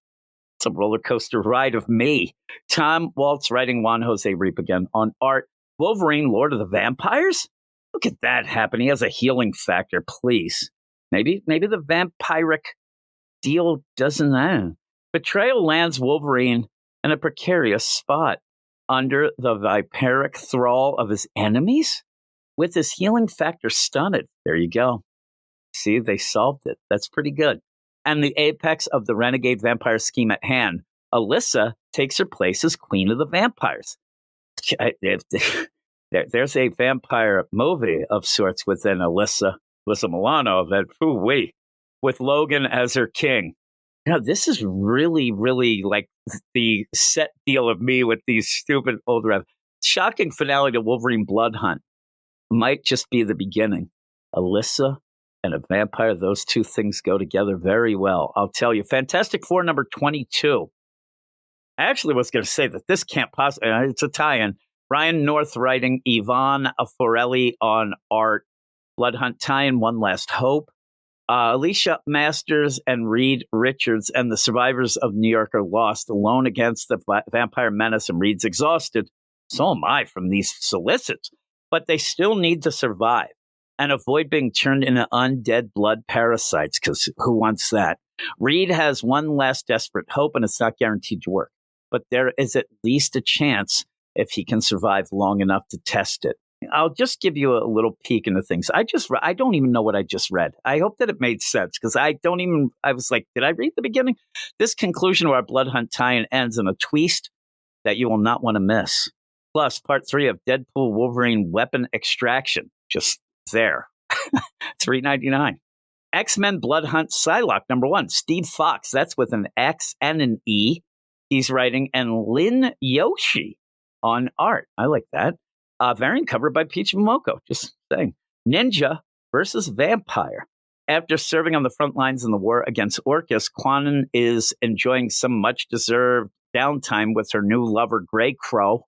S3: It's a roller coaster ride of me. Tom Waltz writing, Juan Jose Arip again on art. Wolverine, Lord of the Vampires? Look at that happen. He has a healing factor, please. Maybe the vampiric deal doesn't end. Betrayal lands Wolverine in a precarious spot under the viperic thrall of his enemies with his healing factor stunted. There you go. See, they solved it. That's pretty good. And the apex of the renegade vampire scheme at hand, Alyssa takes her place as Queen of the Vampires. There's a vampire movie of sorts within Alyssa Milano that, with Logan as her king. This is really, really like the set deal of me with these stupid old rev. Shocking finale to Wolverine Blood Hunt might just be the beginning. Alyssa and a vampire, those two things go together very well. I'll tell you. Fantastic Four, number 22. I actually was going to say that this can't possibly, it's a tie-in. Ryan North writing, Yvonne Forelli on art. Blood Hunt tie-in, One Last Hope. Alicia Masters and Reed Richards and the survivors of New York are lost alone against the vampire menace, and Reed's exhausted. So am I from these solicits. But they still need to survive and avoid being turned into undead blood parasites, because who wants that? Reed has one last desperate hope, and it's not guaranteed to work. But there is at least a chance if he can survive long enough to test it. I'll just give you a little peek into things. I don't even know what I just read. I hope that it made sense, because I was like, did I read the beginning? This conclusion of our Blood Hunt tie-in ends in a twist that you will not want to miss. Plus, part 3 of Deadpool Wolverine Weapon Extraction. Just there. $3.99. X-Men Blood Hunt Psylocke, number 1. Steve Fox. That's with an X and an E. He's writing, and Lin Yoshi on art. I like that. Variant cover by Peach Momoko. Just saying. Ninja versus Vampire. After serving on the front lines in the war against Orcus, Quanon is enjoying some much-deserved downtime with her new lover, Grey Crow.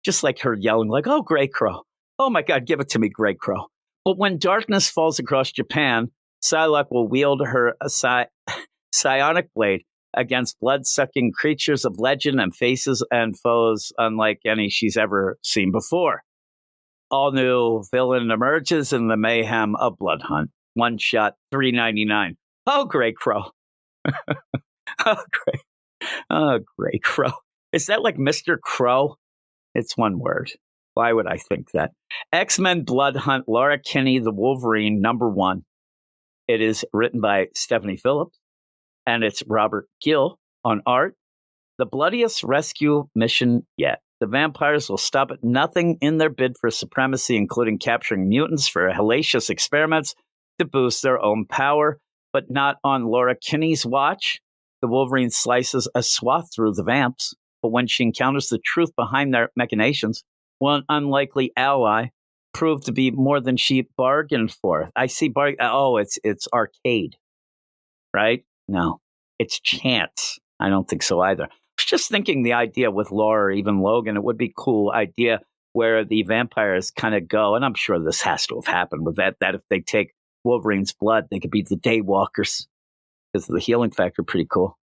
S3: Just like her yelling like, oh, Grey Crow. Oh, my God, give it to me, Grey Crow. But when darkness falls across Japan, Psylocke will wield her psionic blade against blood-sucking creatures of legend and faces and foes unlike any she's ever seen before. All new villain emerges in the mayhem of Blood Hunt. One shot, $3.99. Oh, great crow. Oh, great. Oh, great crow. Is that like Mr. Crow? It's one word. Why would I think that? X-Men Blood Hunt, Laura Kinney, the Wolverine, #1. It is written by Stephanie Phillips, and it's Robert Gill on art. The bloodiest rescue mission yet. The vampires will stop at nothing in their bid for supremacy, including capturing mutants for hellacious experiments to boost their own power, but not on Laura Kinney's watch. The Wolverine slices a swath through the vamps, but when she encounters the truth behind their machinations, one unlikely ally proved to be more than she bargained for. I see it's arcade, right? No, it's chance. I don't think so either. I was just thinking the idea with Laura or even Logan, it would be a cool idea where the vampires kind of go, and I'm sure this has to have happened with that if they take Wolverine's blood, they could be the Daywalkers because of the healing factor. Pretty cool.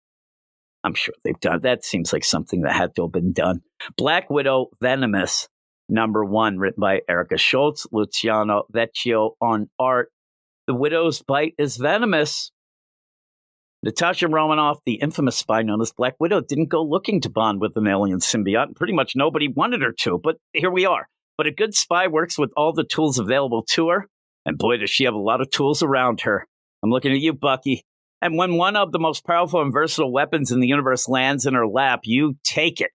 S3: I'm sure they've done. That seems like something that had to have been done. Black Widow Venomous, #1, written by Erica Schultz, Luciano Vecchio on art. The Widow's bite is venomous. Natasha Romanoff, the infamous spy known as Black Widow, didn't go looking to bond with an alien symbiote, and pretty much nobody wanted her to, but here we are. But a good spy works with all the tools available to her, and boy, does she have a lot of tools around her. I'm looking at you, Bucky. And when one of the most powerful and versatile weapons in the universe lands in her lap, you take it.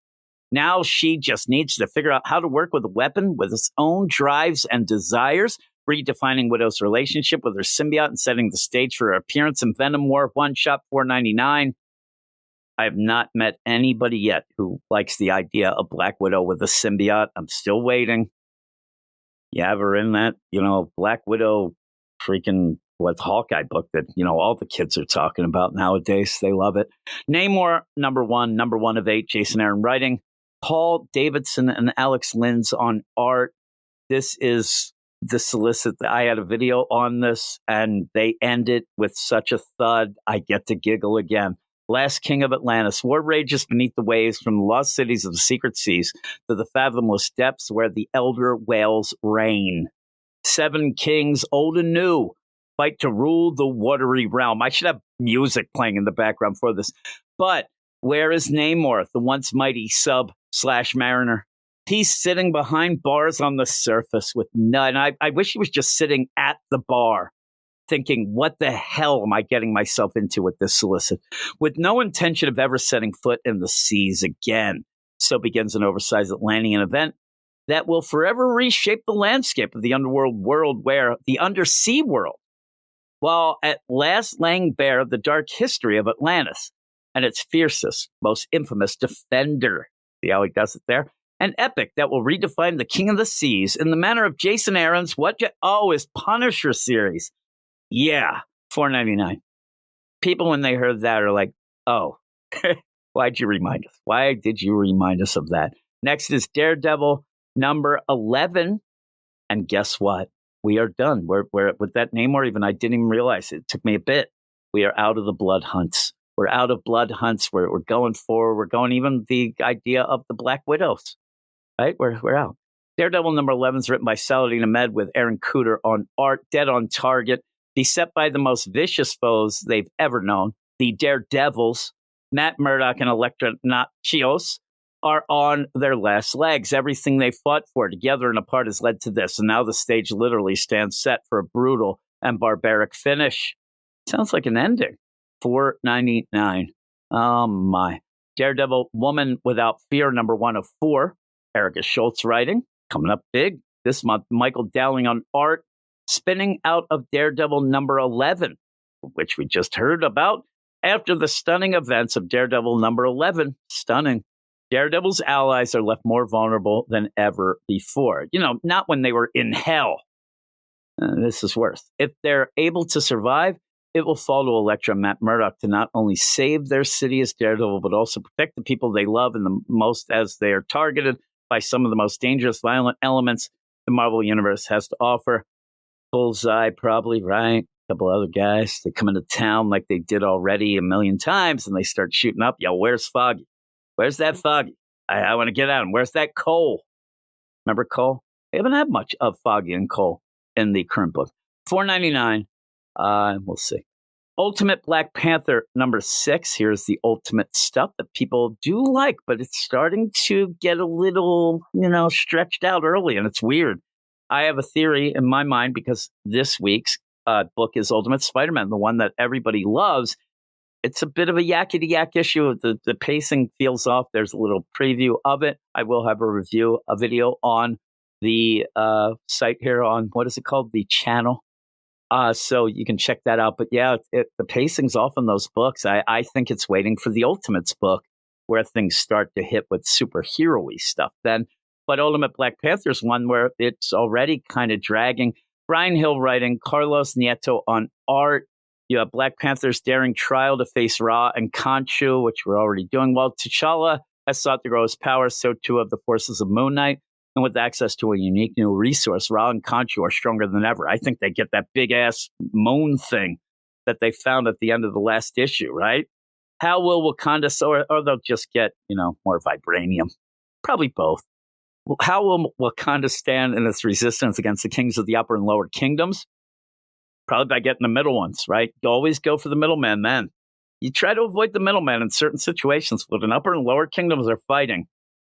S3: Now she just needs to figure out how to work with a weapon with its own drives and desires, redefining Widow's relationship with her symbiote and setting the stage for her appearance in Venom War, one shot, $4.99. I have not met anybody yet who likes the idea of Black Widow with a symbiote. I'm still waiting. You have her in that, Black Widow freaking Hawkeye book that, all the kids are talking about nowadays. They love it. Namor, #1 of 8, Jason Aaron writing. Paul Davidson and Alex Linz on art. This is the Solicit. I had a video on this, and they end it with such a thud. I get to giggle again. Last king of Atlantis. War rages beneath the waves from the lost cities of the secret seas to the fathomless depths where the elder whales reign. 7 kings, old and new, fight to rule the watery realm. I should have music playing in the background for this. But where is Namor, the once mighty sub/mariner? He's sitting behind bars on the surface with none. I wish he was just sitting at the bar thinking, what the hell am I getting myself into with this Solicit? With no intention of ever setting foot in the seas again. So begins an oversized Atlantean event that will forever reshape the landscape of the underworld world, where the undersea world, while at last laying bare the dark history of Atlantis and its fiercest, most infamous defender. See how he does it there? An epic that will redefine the King of the Seas in the manner of Jason Aaron's his Punisher series. Yeah, $4.99. People, when they heard that, are like, oh, why'd you remind us? Why did you remind us of that? Next is Daredevil, #11. And guess what? We are done. We're with that Namor, even I didn't even realize it. It took me a bit. We are out of the blood hunts. We're out of blood hunts. We're going forward. We're going even the idea of the Black Widows. Right? We're out. Daredevil #11 is written by Saladin Ahmed with Aaron Cooter on art. Dead on target. Beset by the most vicious foes they've ever known, the Daredevils, Matt Murdock and Elektra Natchios, are on their last legs. Everything they fought for together and apart has led to this, and now the stage literally stands set for a brutal and barbaric finish. Sounds like an ending. $4.99. Oh, my. Daredevil, Woman Without Fear, #1 of 4. Erica Schultz writing. Coming up big this month. Michael Dowling on art. Spinning out of Daredevil #11, which we just heard about. After the stunning events of Daredevil #11, stunning, Daredevil's allies are left more vulnerable than ever before. Not when they were in hell. This is worse. If they're able to survive, it will fall to Elektra and Matt Murdock to not only save their city as Daredevil, but also protect the people they love and the most, as they are targeted by some of the most dangerous, violent elements the Marvel Universe has to offer. Bullseye, probably, right? couple other guys. They come into town like they did already a million times, and they start shooting up. Yo, where's Foggy? Where's that Foggy? I want to get at him. Where's that Cole? Remember Cole? They haven't had much of Foggy and Cole in the current book. $4.99. We'll see. Ultimate Black Panther number 6. Here's the ultimate stuff that people do like, but it's starting to get a little, stretched out early, and it's weird. I have a theory in my mind because this week's book is Ultimate Spider-Man, the one that everybody loves. It's a bit of a yakety-yak issue. The pacing feels off. There's a little preview of it. I will have a video on the site here on, what is it called? The channel. So you can check that out. But yeah, the pacing's off in those books. I think it's waiting for the Ultimates book where things start to hit with superhero-y stuff then. But Ultimate Black Panther's one where it's already kind of dragging. Brian Hill writing, Carlos Nieto on art. You have Black Panther's daring trial to face Ra and Khonshu, which we're already doing. While T'Challa has sought to grow his power, so too have the forces of Moon Knight. And with access to a unique new resource, Ra and Khonshu are stronger than ever. I think they get that big-ass moon thing that they found at the end of the last issue, right? How will Wakanda, or they'll just get, more vibranium? Probably both. How will Wakanda stand in its resistance against the kings of the upper and lower kingdoms? Probably by getting the middle ones, right? You always go for the middleman then. You try to avoid the middleman in certain situations. When upper and lower kingdoms are fighting,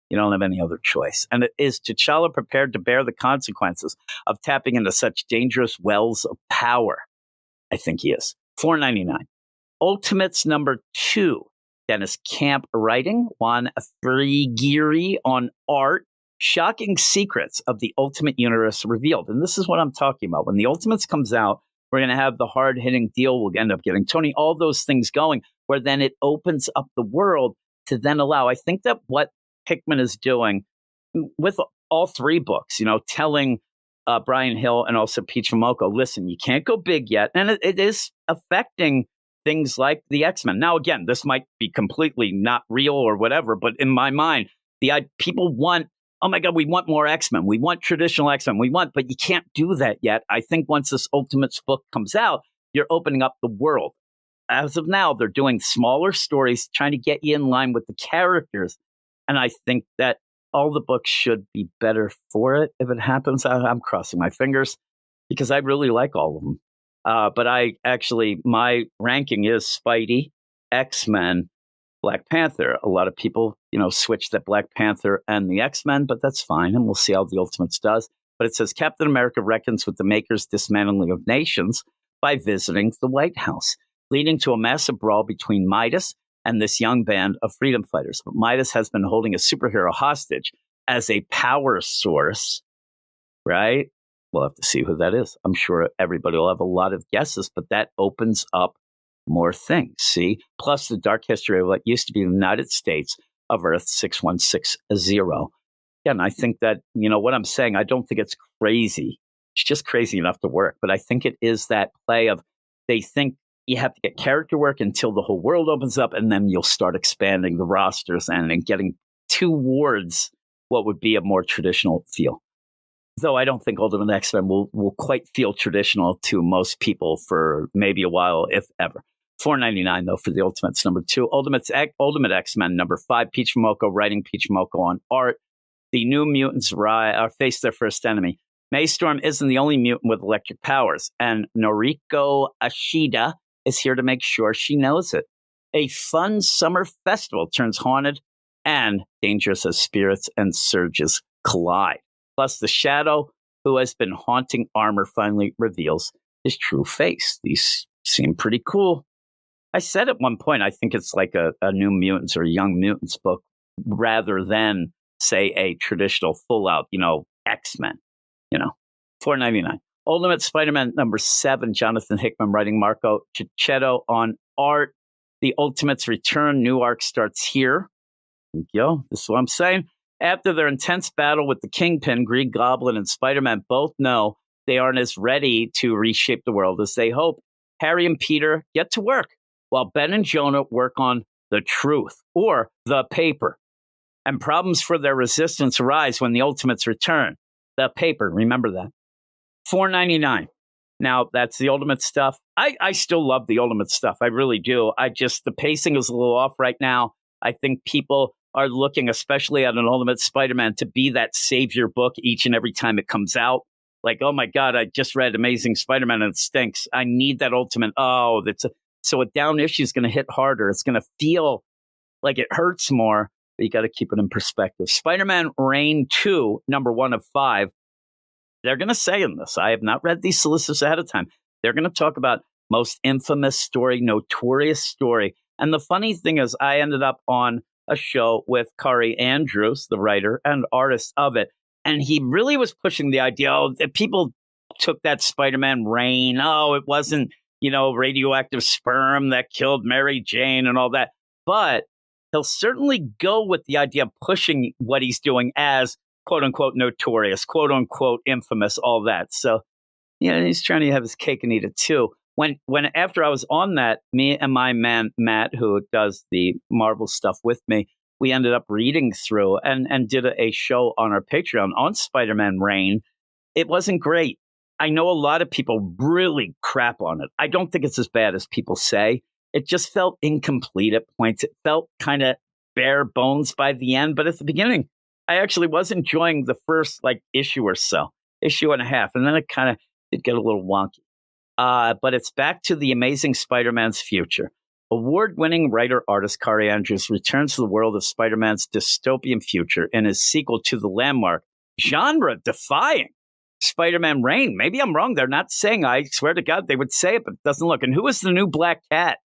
S3: you don't have any other choice. And is T'Challa prepared to bear the consequences of tapping into such dangerous wells of power? I think he is. $4.99. Ultimates number 2. Dennis Camp writing. Juan Frigiri on art. Shocking secrets of the Ultimate Universe revealed. And this is what I'm talking about. When the Ultimates comes out, we're going to have the hard-hitting deal. We'll end up getting Tony, all those things going, where then it opens up the world to then allow. I think that what Hickman is doing with all 3 books, telling Brian Hill and also Pete Momoko, listen, you can't go big yet. And it is affecting things like the X-Men. Now, again, this might be completely not real or whatever, but in my mind, people want, oh my God, we want more X-Men. We want traditional X-Men. But you can't do that yet. I think once this Ultimates book comes out, you're opening up the world. As of now, they're doing smaller stories, trying to get you in line with the characters. And I think that all the books should be better for it if it happens. I'm crossing my fingers because I really like all of them. But my ranking is Spidey, X-Men, Black Panther. A lot of people, switch that Black Panther and the X-Men, but that's fine. And we'll see how the Ultimates does. But it says Captain America reckons with the Maker's dismantling of nations by visiting the White House, leading to a massive brawl between Midas and this young band of freedom fighters. But Midas has been holding a superhero hostage as a power source, right? We'll have to see who that is. I'm sure everybody will have a lot of guesses, but that opens up more things, see? Plus the dark history of what used to be the United States of Earth 6160. Again, I think that, what I'm saying, I don't think it's crazy. It's just crazy enough to work. But I think it is that play of they think you have to get character work until the whole world opens up, and then you'll start expanding the rosters and getting towards what would be a more traditional feel. Though I don't think Ultimate X-Men will quite feel traditional to most people for maybe a while, if ever. $4.99 though for the Ultimates number 2. Ultimate X-Men number 5. Peach Momoko writing, Peach Momoko on art. The New Mutants face their first enemy. Maystorm isn't the only mutant with electric powers, and Noriko Ashida is here to make sure she knows it. A fun summer festival turns haunted and dangerous as spirits and surges collide. Plus, the Shadow, who has been haunting Armor, finally reveals his true face. These seem pretty cool. I said at one point, I think it's like a New Mutants or a Young Mutants book rather than, say, a traditional full-out, X-Men, $4.99. Ultimate Spider-Man number 7, Jonathan Hickman writing, Marco Cicchetto on art. The Ultimates return. New arc starts here. This is what I'm saying. After their intense battle with the Kingpin, Green Goblin, and Spider-Man both know they aren't as ready to reshape the world as they hope. Harry and Peter get to work, while Ben and Jonah work on the truth, or the paper. And problems for their resistance arise when the Ultimates return. The paper, remember that. $4.99. Now, that's the Ultimate stuff. I still love the Ultimate stuff. I really do. The pacing is a little off right now. I think people are looking, especially at an Ultimate Spider-Man, to be that savior book each and every time it comes out. Like, oh my God, I just read Amazing Spider-Man and it stinks. I need that Ultimate. So a down issue is going to hit harder. It's going to feel like it hurts more, but you got to keep it in perspective. Spider-Man Reign 2, number 1 of 5. They're going to say in this, I have not read these solicits ahead of time. They're going to talk about most infamous story, notorious story. And the funny thing is, I ended up on a show with Kari Andrews, the writer and artist of it. And he really was pushing the idea, that people took that Spider-Man Reign. Oh, it wasn't, radioactive sperm that killed Mary Jane and all that. But he'll certainly go with the idea of pushing what he's doing as quote unquote notorious, quote unquote infamous, all that. So, he's trying to have his cake and eat it too. When after I was on that, me and my man, Matt, who does the Marvel stuff with me, we ended up reading through and did a show on our Patreon on Spider-Man Reign. It wasn't great. I know a lot of people really crap on it. I don't think it's as bad as people say. It just felt incomplete at points. It felt kind of bare bones by the end. But at the beginning, I actually was enjoying the first issue or so, issue and a half. And then it kind of did get a little wonky. But it's back to the Amazing Spider-Man's future. Award-winning writer-artist Kari Andrews returns to the world of Spider-Man's dystopian future in his sequel to the landmark, genre-defying Spider-Man Reign. Maybe I'm wrong. They're not saying, I swear to God, they would say it, but it doesn't look. And who is the new Black Cat?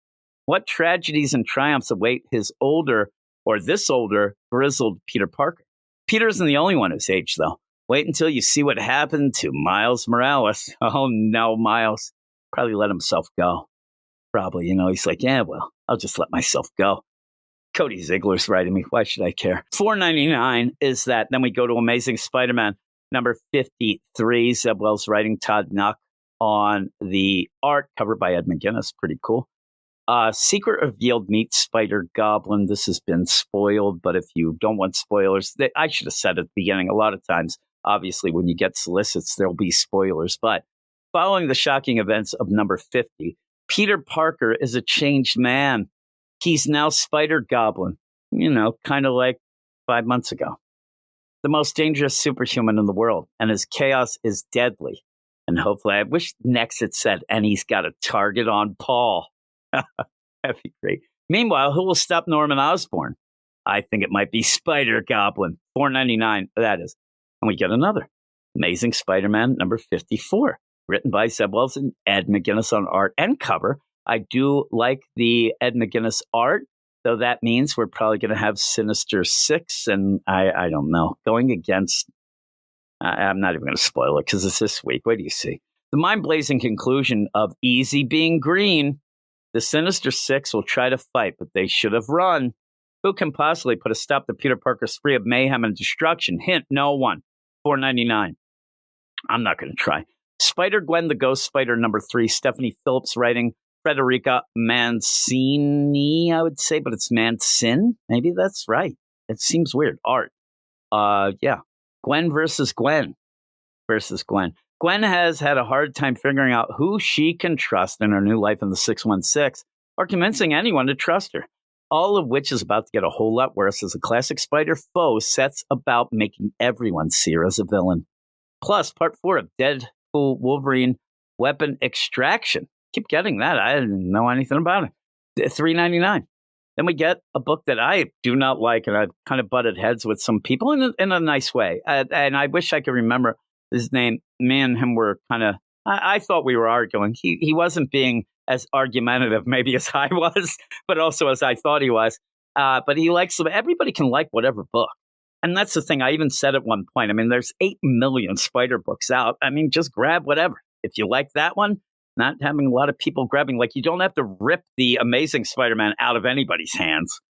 S3: What tragedies and triumphs await this older, grizzled Peter Parker? Peter isn't the only one who's aged, though. Wait until you see what happened to Miles Morales. Oh, no, Miles. Probably let himself go. Probably, he's like, yeah, well, I'll just let myself go. Cody Ziegler's writing me. Why should I care? $4.99 is that. Then we go to Amazing Spider-Man, number 53. Zeb Wells writing, Todd Nuck on the art, covered by Ed McGuinness. Pretty cool. Secret Revealed meets Spider-Goblin. This has been spoiled, but if you don't want spoilers, I should have said at the beginning, a lot of times, obviously, when you get solicits, there'll be spoilers. But following the shocking events of number 50, Peter Parker is a changed man. He's now Spider-Goblin, kind of like 5 months ago. The most dangerous superhuman in the world, and his chaos is deadly. And hopefully, I wish next it said, and he's got a target on Paul. That'd be great. Meanwhile, who will stop Norman Osborn? I think it might be Spider-Goblin. $4.99, that is. And we get another. Amazing Spider-Man, number 54. Written by Zeb Wells and Ed McGuinness on art and cover. I do like the Ed McGuinness art, so that means we're probably going to have Sinister Six, and I don't know. Going against, I'm not even going to spoil it because it's this week. What do you see? The mind-blazing conclusion of Easy being green. The Sinister Six will try to fight, but they should have run. Who can possibly put a stop to Peter Parker's spree of mayhem and destruction? Hint, no one. $4.99. I'm not going to try. Spider-Gwen, the Ghost Spider, number 3. Stephanie Phillips writing. Frederica Mancini, I would say, but it's Mancin. Maybe that's right. It seems weird. Art. Yeah. Gwen versus Gwen. Gwen has had a hard time figuring out who she can trust in her new life in the 616, or convincing anyone to trust her. All of which is about to get a whole lot worse as a classic Spider foe sets about making everyone see her as a villain. Plus, part 4 of Deadpool Wolverine Weapon Extraction. Keep getting that. I didn't know anything about it. $3.99. Then we get a book that I do not like, and I've kind of butted heads with some people in a nice way. And I wish I could remember his name. Me and him were kind of, I thought we were arguing. He wasn't being as argumentative maybe as I was, but also as I thought he was. But he likes, everybody can like whatever book. And that's the thing. I even said at one point, I mean, there's 8 million Spider books out. I mean, just grab whatever. If you like that one, not having a lot of people grabbing, like you don't have to rip the Amazing Spider-Man out of anybody's hands.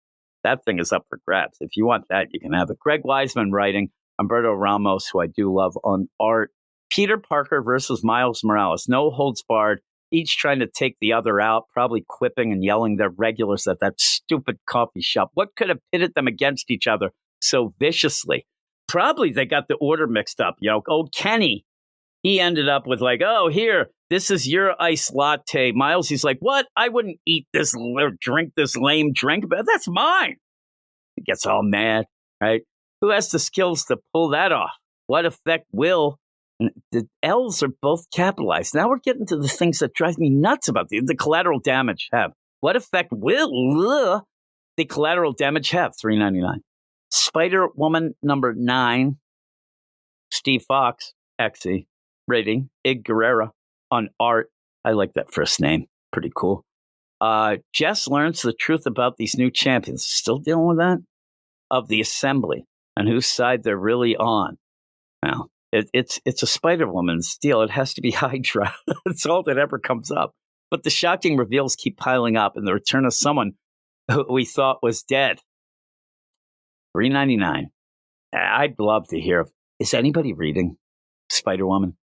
S3: That thing is up for grabs. If you want that, you can have it. Greg Wiseman writing, Humberto Ramos, who I do love on art. Peter Parker versus Miles Morales. No holds barred. Each trying to take the other out, probably quipping and yelling their regulars at that stupid coffee shop. What could have pitted them against each other so viciously? Probably they got the order mixed up. Old Kinney he ended up with like, oh, here, this is your iced latte. Miles, he's like, what? I wouldn't eat this or drink this lame drink, but that's mine. He gets all mad, right? Who has the skills to pull that off? What effect will? And the L's are both capitalized. Now we're getting to the things that drive me nuts about the collateral damage have. What effect will the collateral damage have? $3.99. Spider-Woman number 9. Steve Fox, XE. Rating, Ig Guerrera. On art, I like that first name. Pretty cool. Jess learns the truth about these new champions. Still dealing with that? Of the assembly and whose side they're really on. Now, it's a Spider-Woman's deal. It has to be Hydra. That's all that ever comes up. But the shocking reveals keep piling up, and the return of someone who we thought was dead. $3.99. I'd love to hear. Is anybody reading Spider-Woman?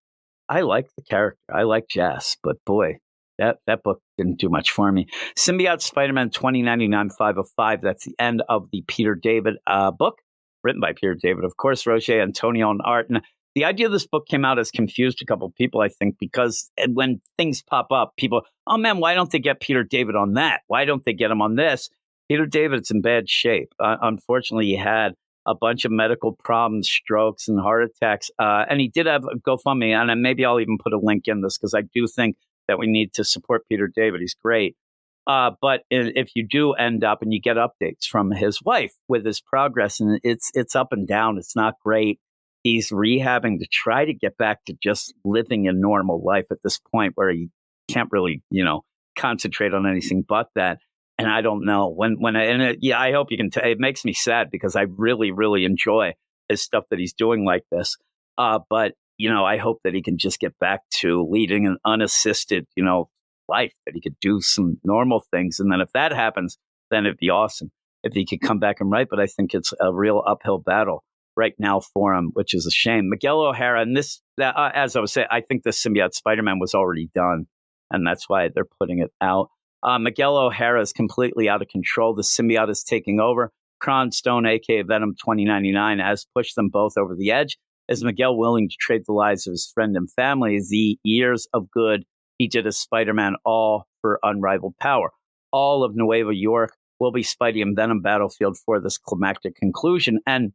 S3: I like the character. I like Jess, but boy, that book didn't do much for me. Symbiote Spider-Man 2099 505. That's the end of the Peter David book, written by Peter David, of course, Roger Antonio on art. And the idea of this book came out as confused a couple of people, I think, because when things pop up, people, oh man, why don't they get Peter David on that? Why don't they get him on this? Peter David's in bad shape. Unfortunately, he had a bunch of medical problems, strokes and heart attacks. And he did have a GoFundMe, and maybe I'll even put a link in this because I do think that we need to support Peter David. He's great. But if you do end up and you get updates from his wife with his progress, and it's up and down, it's not great. He's rehabbing to try to get back to just living a normal life at this point where he can't really, concentrate on anything but that. And I don't know I hope you can it makes me sad because I really, really enjoy his stuff that he's doing like this. But, I hope that he can just get back to leading an unassisted, life, that he could do some normal things. And then if that happens, then it'd be awesome if he could come back and write. But I think it's a real uphill battle right now for him, which is a shame. Miguel O'Hara, and as I was saying, I think the Symbiote Spider-Man was already done, and that's why they're putting it out. Miguel O'Hara is completely out of control. The symbiote is taking over. Kron Stone, a.k.a. Venom 2099, has pushed them both over the edge. Is Miguel willing to trade the lives of his friend and family? The years of good he did as Spider-Man, all for unrivaled power. All of Nueva York will be Spidey and Venom battlefield for this climactic conclusion. And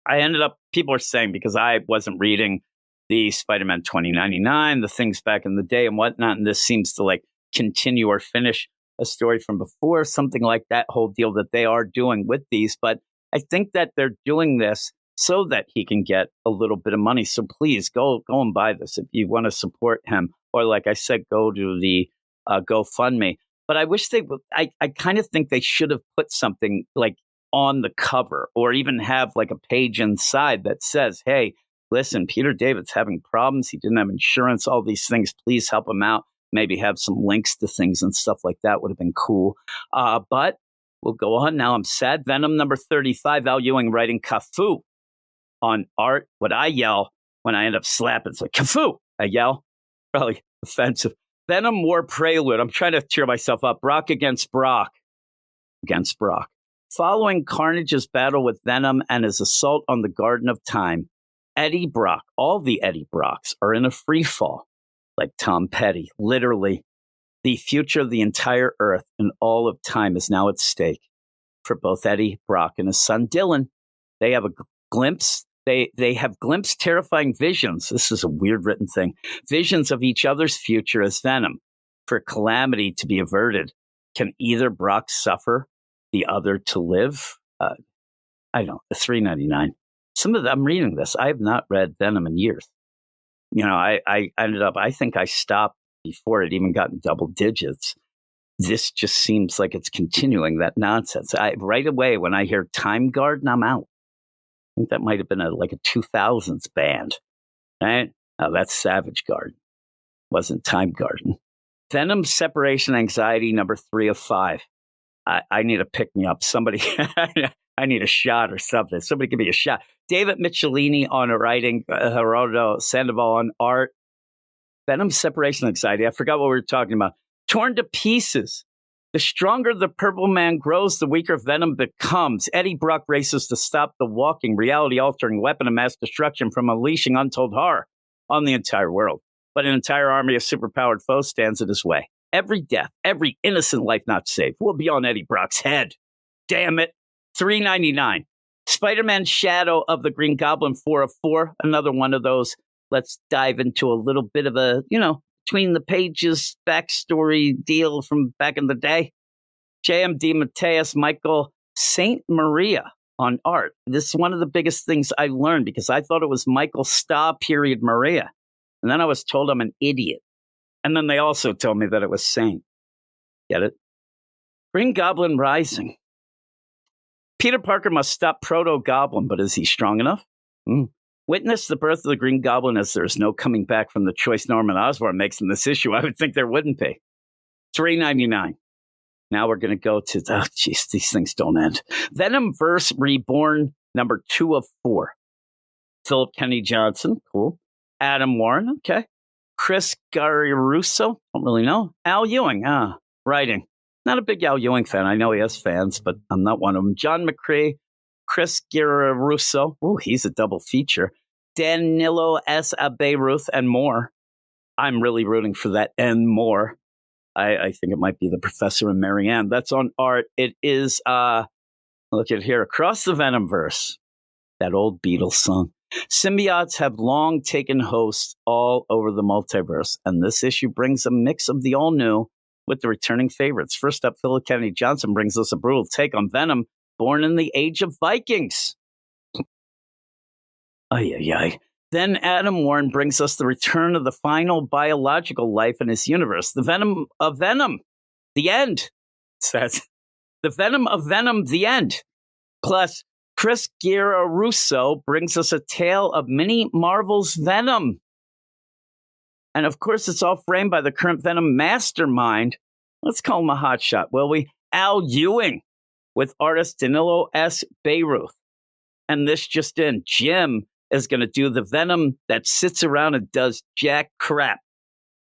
S3: I ended up, people are saying, because I wasn't reading the Spider-Man 2099, the things back in the day and whatnot, and this seems to continue or finish a story from before, something like that whole deal that they are doing with these. But I think that they're doing this so that he can get a little bit of money. So please go and buy this if you want to support him. Or like I said, go to the GoFundMe. But I wish they would, I kind of think they should have put something on the cover, or even have a page inside that says, hey, listen, Peter David's having problems. He didn't have insurance, all these things. Please help him out. Maybe have some links to things and stuff like that would have been cool. But we'll go on now. I'm sad. Venom number 35, Al Ewing writing Cafu on art. What I yell when I end up slapping, it's like, Cafu, I yell. Probably offensive. Venom War Prelude. I'm trying to cheer myself up. Brock against Brock. Against Brock. Following Carnage's battle with Venom and his assault on the Garden of Time, Eddie Brock, all the Eddie Brocks, are in a free fall. Like Tom Petty, literally. The future of the entire Earth and all of time is now at stake for both Eddie Brock and his son Dylan. They have a glimpse. They have glimpsed terrifying visions. This is a weird written thing. Visions of each other's future as Venom. For calamity to be averted, can either Brock suffer, the other to live? I don't know. $3.99. I'm reading this. I have not read Venom in years. I ended up, I think I stopped before it even got in double digits. This just seems like it's continuing that nonsense. Right away, when I hear Time Garden, I'm out. I think that might have been a 2000s band, right? Oh, that's Savage Garden. Wasn't Time Garden. Venom Separation Anxiety, number 3 of 5. I need to pick me up. Somebody, I need a shot or something. Somebody give me a shot. David Michelini on writing, Gerardo Sandoval on art. Venom Separation Anxiety. I forgot what we were talking about. Torn to pieces. The stronger the Purple Man grows, the weaker Venom becomes. Eddie Brock races to stop the walking, reality-altering weapon of mass destruction from unleashing untold horror. on the entire world. But an entire army of superpowered foes stands in his way. Every death, every innocent life not saved will be on Eddie Brock's head. Damn it. $3.99. Spider-Man Shadow of the Green Goblin 4 of 4. Another one of those. Let's dive into a little bit of a, between the pages backstory deal from back in the day. J.M.D. Mateus, Michael St. Maria on art. This is one of the biggest things I learned because I thought it was Michael Sta period Maria. And then I was told I'm an idiot. And then they also told me that it was Saint. Get it? Green Goblin Rising. Peter Parker must stop Proto-Goblin, but is he strong enough? Witness the birth of the Green Goblin as there's no coming back from the choice Norman Osborn makes in this issue. I would think there wouldn't be. $3.99. Now we're going to go to, these things don't end. Venomverse Reborn, number 2 of 4. Philip Kenny Johnson, cool. Adam Warren, okay. Chris Garuso, don't really know. Al Ewing, writing. Not a big Al Ewing fan. I know he has fans, but I'm not one of them. John McCree, Chris Garuso. Oh, he's a double feature. Danilo S. Aberuth and more. I'm really rooting for that and more. I think it might be the Professor and Marianne. That's on art. It is, look at here, Across the Venomverse. That old Beatles song. Symbiotes have long taken hosts all over the multiverse, and this issue brings a mix of the all-new with the returning favorites. First up, Philip Kennedy Johnson brings us a brutal take on Venom, born in the Age of Vikings. Ay. Then Adam Warren brings us the return of the final biological life in his universe, the Venom of Venom, the end. It says, the Venom of Venom, the end. Plus, Chris Garuso brings us a tale of mini Marvel's Venom. And of course, it's all framed by the current Venom mastermind. Let's call him a hotshot, will we? Al Ewing, with artist Danilo S. Beyruth. And this just in, Jim is going to do the Venom that sits around and does jack crap.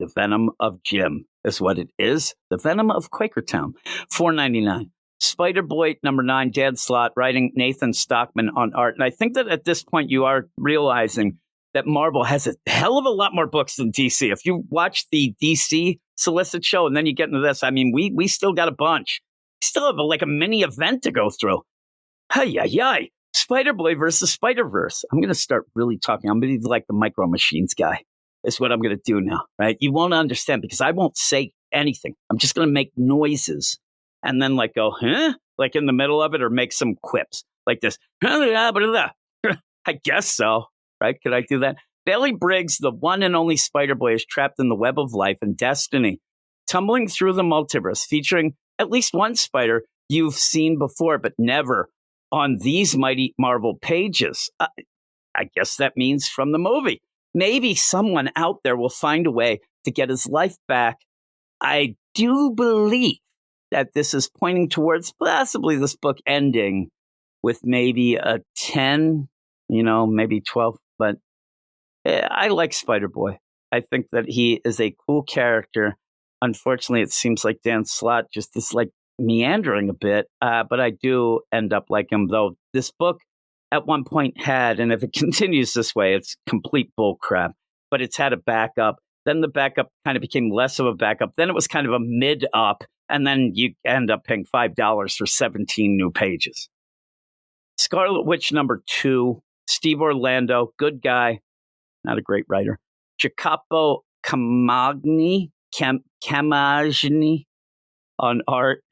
S3: The Venom of Jim is what it is. The Venom of Quakertown. $4.99. Spider-Boy, number 9, Dan Slott, writing Nathan Stockman on art. And I think that at this point you are realizing that Marvel has a hell of a lot more books than DC. If you watch the DC Solicits show and then you get into this, I mean, we still got a bunch. We still have like a mini event to go through. Hey. Spider-Boy versus Spider-Verse. I'm going to start really talking. I'm going to be like the Micro Machines guy. Is what I'm going to do now, right? You won't understand because I won't say anything. I'm just going to make noises. And then like go, like in the middle of it, or make some quips like this. I guess so, right? Could I do that? Bailey Briggs, the one and only Spider-Boy, is trapped in the web of life and destiny, tumbling through the multiverse, featuring at least one spider you've seen before, but never on these mighty Marvel pages. I guess that means from the movie. Maybe someone out there will find a way to get his life back. I do believe that this is pointing towards possibly this book ending with maybe a 10, maybe 12. But I like Spider-Boy. I think that he is a cool character. Unfortunately, it seems like Dan Slott just is like meandering a bit. But I do end up like him, though. This book at one point had, and if it continues this way, it's complete bull crap. But it's had a backup. Then the backup kind of became less of a backup. Then it was kind of a mid-up. And then you end up paying $5 for 17 new pages. Scarlet Witch number 2, Steve Orlando, good guy, not a great writer. Jacopo Camagni on art.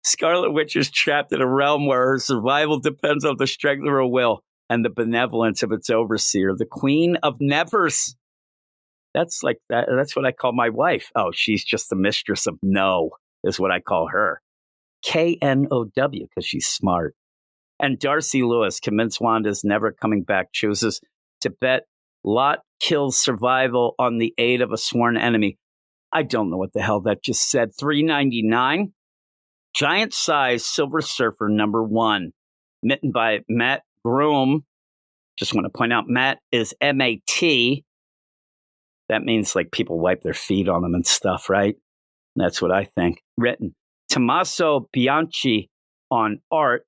S3: Scarlet Witch is trapped in a realm where her survival depends on the strength of her will and the benevolence of its overseer, the Queen of Nevers. That's like that. That's what I call my wife. Oh, she's just the mistress of no, is what I call her. KNOW, because she's smart. And Darcy Lewis, convinced Wanda's never coming back, chooses to bet Lot kills survival on the aid of a sworn enemy. I don't know what the hell that just said. $3.99. Giant size Silver Surfer number 1, written by Matt Groom. Just want to point out, Matt is M-A-T. That means like people wipe their feet on them and stuff, right? That's what I think. Written. Tommaso Bianchi on art.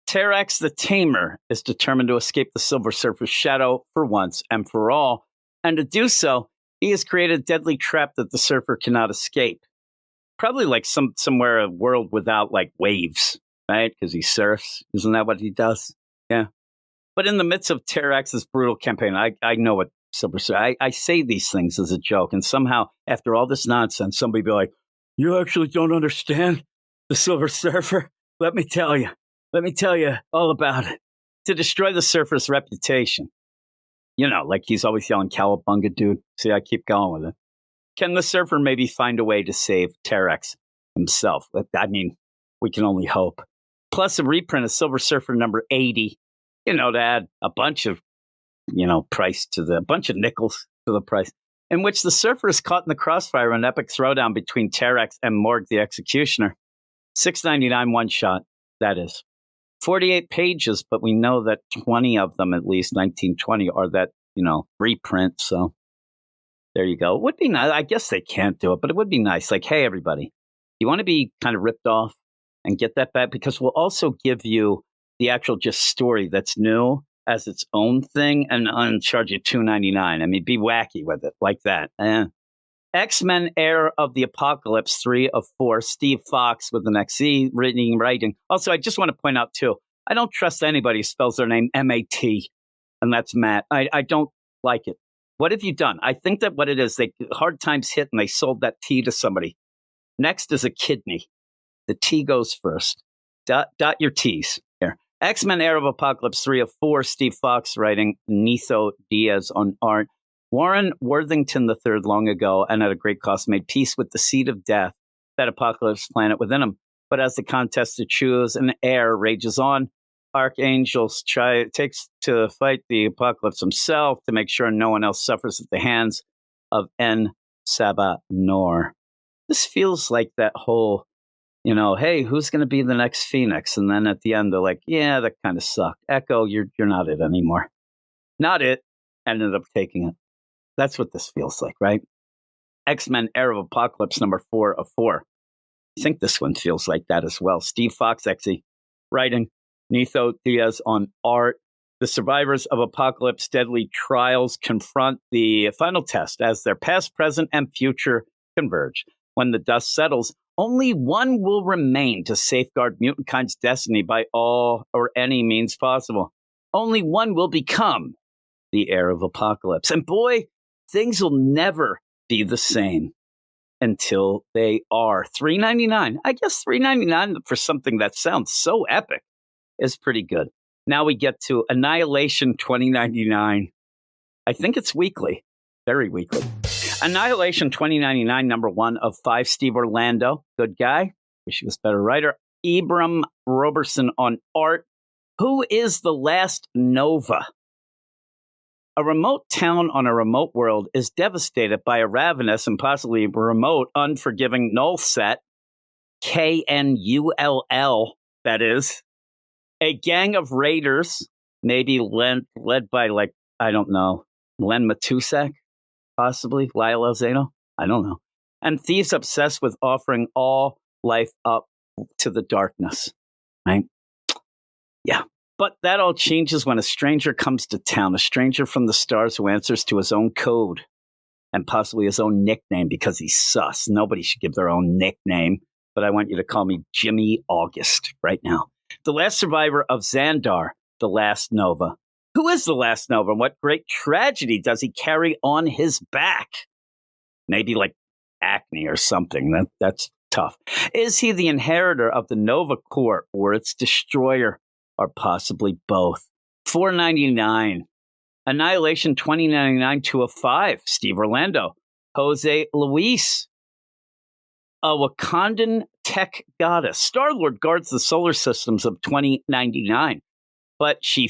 S3: Terrax the Tamer is determined to escape the Silver Surfer's shadow for once and for all, and to do so, he has created a deadly trap that the Surfer cannot escape. Probably like somewhere a world without like waves, right? Because he surfs. Isn't that what he does? Yeah. But in the midst of Terrax's brutal campaign, I know what Silver Surfer. I say these things as a joke, and somehow after all this nonsense, somebody be like, "You actually don't understand the Silver Surfer? Let me tell you. Let me tell you all about it." To destroy the Surfer's reputation. You know, like he's always yelling, "Cowabunga, dude." See, I keep going with it. Can the Surfer maybe find a way to save Terrax himself? I mean, we can only hope. Plus a reprint of Silver Surfer number 80, to add a bunch of, a bunch of nickels to the price, in which the Surfer is caught in the crossfire in an epic throwdown between Terrax and Morg the Executioner. $6.99 one shot, that is. 48 pages, but we know that 20 of them, at least 1920, are that, reprint. So there you go. It would be nice. I guess they can't do it, but it would be nice. Like, hey, everybody, you want to be kind of ripped off and get that back? Because we'll also give you the actual just story that's new as its own thing and charge you $2.99. I mean, be wacky with it like that. X-Men Heir of the Apocalypse, 3 of 4, Steve Fox with an XE, writing. Also, I just want to point out, too, I don't trust anybody who spells their name M-A-T, and that's Matt. I don't like it. What have you done? I think that what it is, hard times hit and they sold that T to somebody. Next is a kidney. The T goes first. Dot your T's here. X-Men Heir of Apocalypse, 3 of 4, Steve Fox writing, Nitho Diaz on art. Warren Worthington III long ago, and at a great cost, made peace with the seed of death, that apocalypse planet within him. But as the contest to choose an heir rages on, Archangels takes to fight the apocalypse himself to make sure no one else suffers at the hands of En Sabah Nor. This feels like that whole, hey, who's going to be the next Phoenix? And then at the end, they're like, yeah, that kind of sucked. Echo, you're not it anymore. Not it. Ended up taking it. That's what this feels like, right? X-Men Heir of Apocalypse number 4 of 4. I think this one feels like that as well. Steve Fox, XE, writing. Nitho Diaz on art. The survivors of Apocalypse deadly trials confront the final test as their past, present, and future converge. When the dust settles, only one will remain to safeguard mutantkinds' destiny by all or any means possible. Only one will become the heir of Apocalypse. And boy, things will never be the same until they are. $3.99. I guess $3.99 for something that sounds so epic is pretty good. Now we get to Annihilation 2099. I think it's weekly. Very weekly. Annihilation 2099, number 1 of 5, Steve Orlando. Good guy. Wish he was a better writer. Ibram Roberson on art. Who is the last Nova? A remote town on a remote world is devastated by a ravenous and possibly remote, unforgiving null set, KNULL, that is. A gang of raiders, maybe led by, Len Matusak, possibly, Lyle Alzano, I don't know. And thieves obsessed with offering all life up to the darkness, right? Yeah. But that all changes when a stranger comes to town, a stranger from the stars who answers to his own code and possibly his own nickname because he's sus. Nobody should give their own nickname, but I want you to call me Jimmy August right now. The last survivor of Xandar, the last Nova. Who is the last Nova and what great tragedy does he carry on his back? Maybe like acne or something. That's tough. Is he the inheritor of the Nova Corps or its destroyer? Or possibly both. $4.99. Annihilation 2099 2 of 5. Steve Orlando. Jose Luis. A Wakandan tech goddess. Star-Lord guards the solar systems of 2099. But she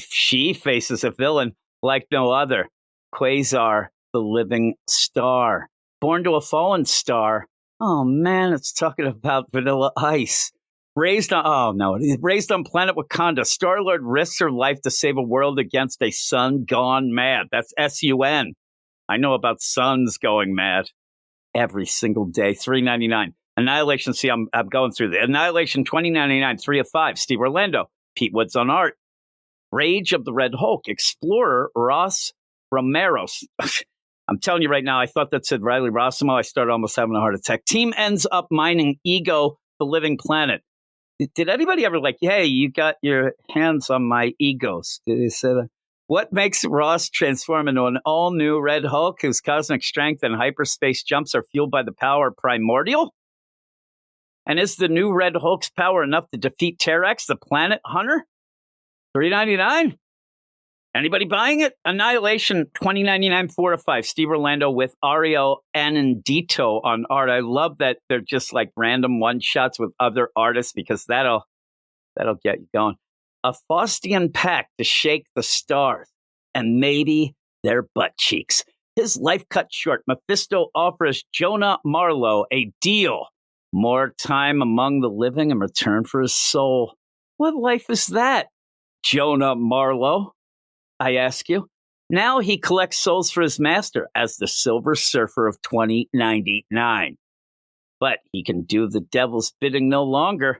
S3: faces a villain like no other. Quasar, the living star. Born to a fallen star. Oh man, it's talking about Vanilla Ice. Raised on planet Wakanda, Star-Lord risks her life to save a world against a sun gone mad. That's SUN. I know about suns going mad every single day. $3.99. Annihilation. See, I'm going through the Annihilation 2099. 3 of 5. Steve Orlando. Pete Woods on art. Rage of the Red Hulk, explorer Ross Romero's. I'm telling you right now, I thought that said Riley Rossimo. I started almost having a heart attack. Team ends up mining Ego, the living planet. Did anybody ever hey, you got your hands on my egos? They said, what makes Ross transform into an all-new Red Hulk whose cosmic strength and hyperspace jumps are fueled by the power of Primordial? And is the new Red Hulk's power enough to defeat Terex, the planet hunter? $3.99? Anybody buying it? Annihilation, $20.99, 4 to 5. Steve Orlando with Ario Anindito on art. I love that they're just random one-shots with other artists because that'll get you going. A Faustian pact to shake the stars and maybe their butt cheeks. His life cut short, Mephisto offers Jonah Marlowe a deal. More time among the living in return for his soul. What life is that, Jonah Marlowe? I ask you. Now he collects souls for his master as the Silver Surfer of 2099. But he can do the devil's bidding no longer.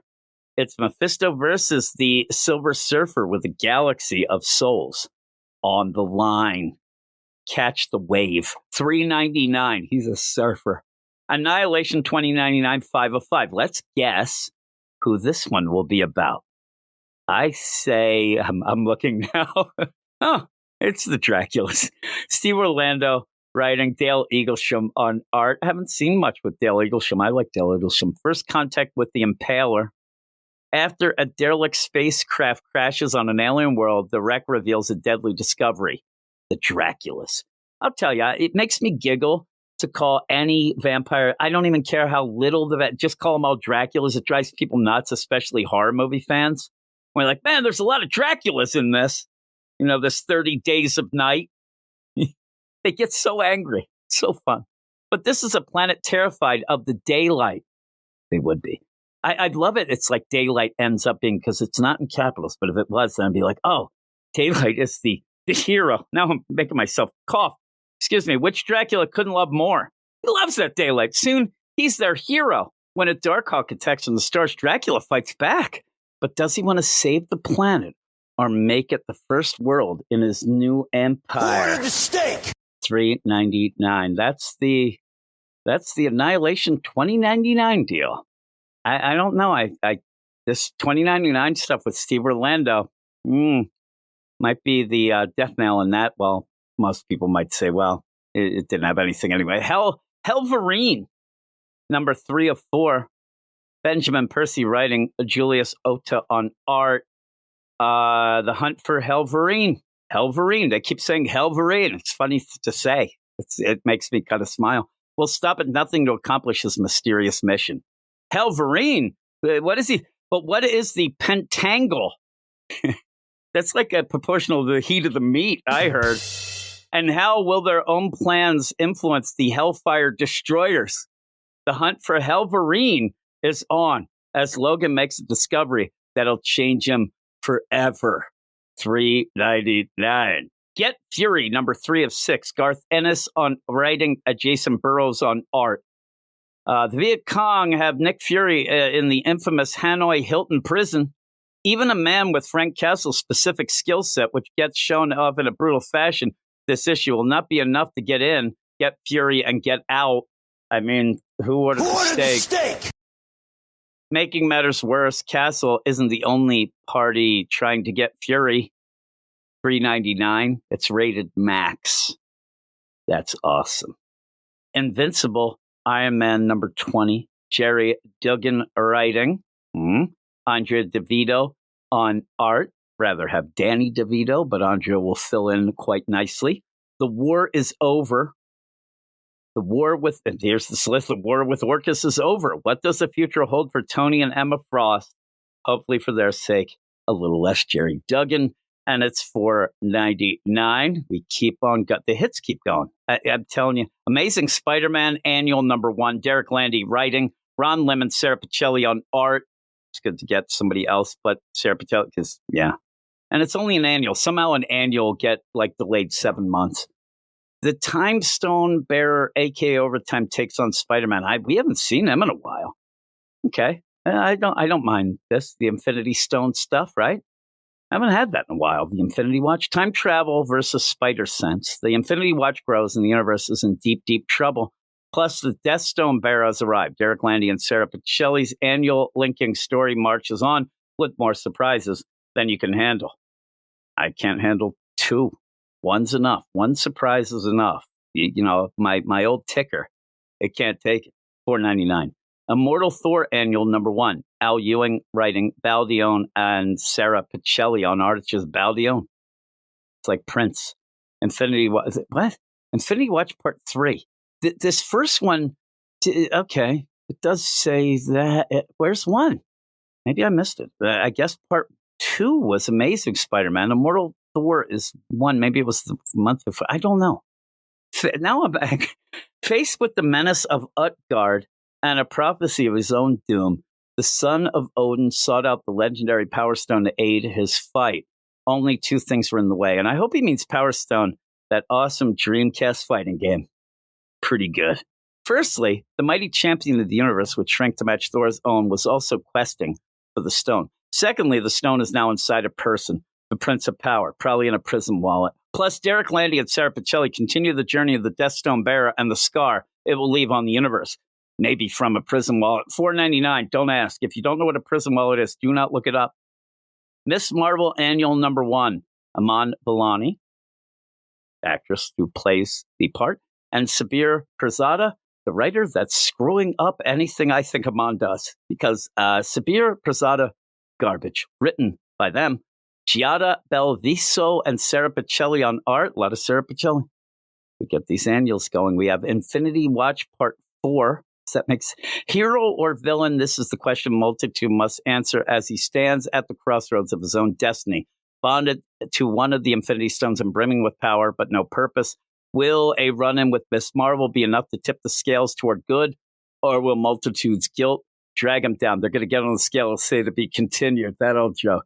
S3: It's Mephisto versus the Silver Surfer with a galaxy of souls on the line. Catch the wave. $3.99. He's a surfer. Annihilation 2099, 5 of 5. Let's guess who this one will be about. I say, I'm looking now. Oh, it's the Draculas. Steve Orlando writing, Dale Eaglesham on art. I haven't seen much with Dale Eaglesham. I like Dale Eaglesham. First contact with the Impaler. After a derelict spacecraft crashes on an alien world, the wreck reveals a deadly discovery, the Draculas. I'll tell you, it makes me giggle to call any vampire. I don't even care how little just call them all Draculas. It drives people nuts, especially horror movie fans. We're like, man, there's a lot of Draculas in this. This 30 Days of Night. They get so angry. It's so fun. But this is a planet terrified of the daylight. They would be. I'd love it. It's like daylight ends up being, because it's not in capitals, but if it was, then I'd be like, oh, daylight is the hero. Now I'm making myself cough. Excuse me, which Dracula couldn't love more? He loves that daylight. Soon, he's their hero. When a Darkhawk attacks from the stars, Dracula fights back. But does he want to save the planet or make it the first world in his new empire?
S1: Who ordered the steak?
S3: $3.99. That's the Annihilation 2099 deal. I don't know. This 2099 stuff with Steve Orlando might be the death nail in that. Well, most people might say, well, it didn't have anything anyway. Hellverine, number 3 of 4. Benjamin Percy writing, Julius Ota on art. The hunt for Hellverine. Hellverine. They keep saying Hellverine. It's funny to say. It makes me kind of smile. Will stop at nothing to accomplish his mysterious mission. Hellverine? What is he? But what is the pentangle? That's a proportional to the heat of the meat, I heard. And how will their own plans influence the Hellfire Destroyers? The hunt for Hellverine is on as Logan makes a discovery that'll change him forever. $3.99. Get Fury, number 3 of 6. Garth Ennis on writing, Jason Burrows on art. The Viet Cong have Nick Fury in the infamous Hanoi Hilton prison. Even a man with Frank Castle's specific skill set, which gets shown off in a brutal fashion, this issue will not be enough to get in, get Fury, and get out. I mean, who ordered the steak? Making matters worse, Castle isn't the only party trying to get Fury. $3.99. It's rated max. That's awesome. Invincible Iron Man number 20. Jerry Duggan writing. Andrea DeVito on art. Rather have Danny DeVito, but Andrea will fill in quite nicely. The war is over. And here's the list. The war with Orcus is over. What does the future hold for Tony and Emma Frost? Hopefully for their sake, a little less Jerry Duggan. And it's $4.99. We keep on, the hits keep going. I'm telling you, Amazing Spider-Man Annual number 1. Derek Landy writing. Ron Lemon, Sarah Pacelli on art. It's good to get somebody else, but Sarah Pacelli, because, yeah. And it's only an annual. Somehow an annual get delayed 7 months. The Time Stone Bearer, a.k.a. Overtime, takes on Spider-Man. We haven't seen him in a while. Okay. I don't mind this. The Infinity Stone stuff, right? I haven't had that in a while. The Infinity Watch. Time travel versus spider sense. The Infinity Watch grows and the universe is in deep, deep trouble. Plus, the Death Stone bearer has arrived. Derek Landy and Sarah Pichelli's annual linking story marches on with more surprises than you can handle. I can't handle two. One's enough. One surprise is enough. My old ticker, it can't take it. $4.99. Immortal Thor annual #1. Al Ewing writing, Baldione and Sarah Pichelli on art. It's just Baldione. It's like Prince. Infinity Watch. What? Infinity Watch Part 3. This first one, okay, it does say that. Where's 1? Maybe I missed it. I guess Part 2 was Amazing Spider-Man. Immortal Thor is 1. Maybe it was the month before. I don't know. Now I'm back. Faced with the menace of Utgard and a prophecy of his own doom, the son of Odin sought out the legendary Power Stone to aid his fight. Only 2 things were in the way. And I hope he means Power Stone, that awesome Dreamcast fighting game. Pretty good. Firstly, the mighty champion of the universe, which shrank to match Thor's own, was also questing for the stone. Secondly, the stone is now inside a person, the Prince of Power, probably in a prison wallet. Plus, Derek Landy and Sarah Pichelli continue the journey of the Death Stone bearer and the scar it will leave on the universe. Maybe from a prison wallet. $4.99. Don't ask. If you don't know what a prison wallet is, do not look it up. Miss Marvel annual #1. Aman Vellani, actress who plays the part, and Sabir Pirzada, the writer that's screwing up anything I think Aman does. Because Sabir Pirzada, garbage. Written by them. Giada Belviso and Sarah Pichelli on art. A lot of Sarah Pichelli. We get these annuals going. We have Infinity Watch Part 4. That makes hero or villain. This is the question multitude must answer as he stands at the crossroads of his own destiny, bonded to one of the Infinity Stones and brimming with power, but no purpose. Will a run-in with Miss Marvel be enough to tip the scales toward good, or will multitude's guilt drag him down? They're going to get on the scale and say to be continued. That old joke.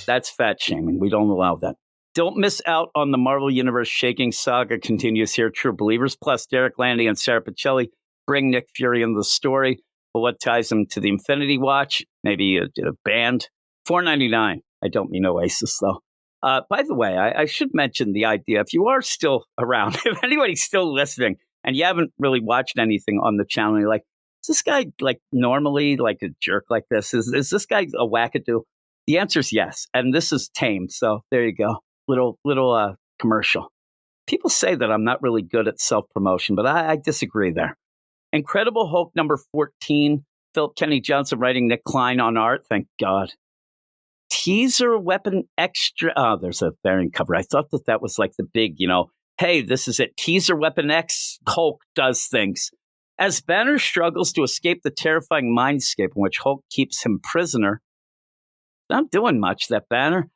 S3: That's fat shaming. We don't allow that. Don't miss out on the Marvel Universe shaking saga continues here. True Believers, plus Derek Landy and Sarah Pichelli bring Nick Fury into the story. But what ties him to the Infinity Watch? Maybe a band. $4.99. I don't mean Oasis, though. By the way, I should mention the idea. If you are still around, if anybody's still listening, and you haven't really watched anything on the channel, you're like, is this guy like normally like a jerk like this? Is this guy a wackadoo? The answer is yes. And this is tame. So there you go. Little commercial. People say that I'm not really good at self-promotion, but I disagree there. Incredible Hulk #14. Philip Kenny Johnson writing, Nick Klein on art. Thank God. Teaser weapon extra. Oh, there's a variant cover. I thought that was like the big, hey, this is it. Teaser weapon X Hulk does things. As Banner struggles to escape the terrifying mindscape in which Hulk keeps him prisoner, not doing much, that Banner.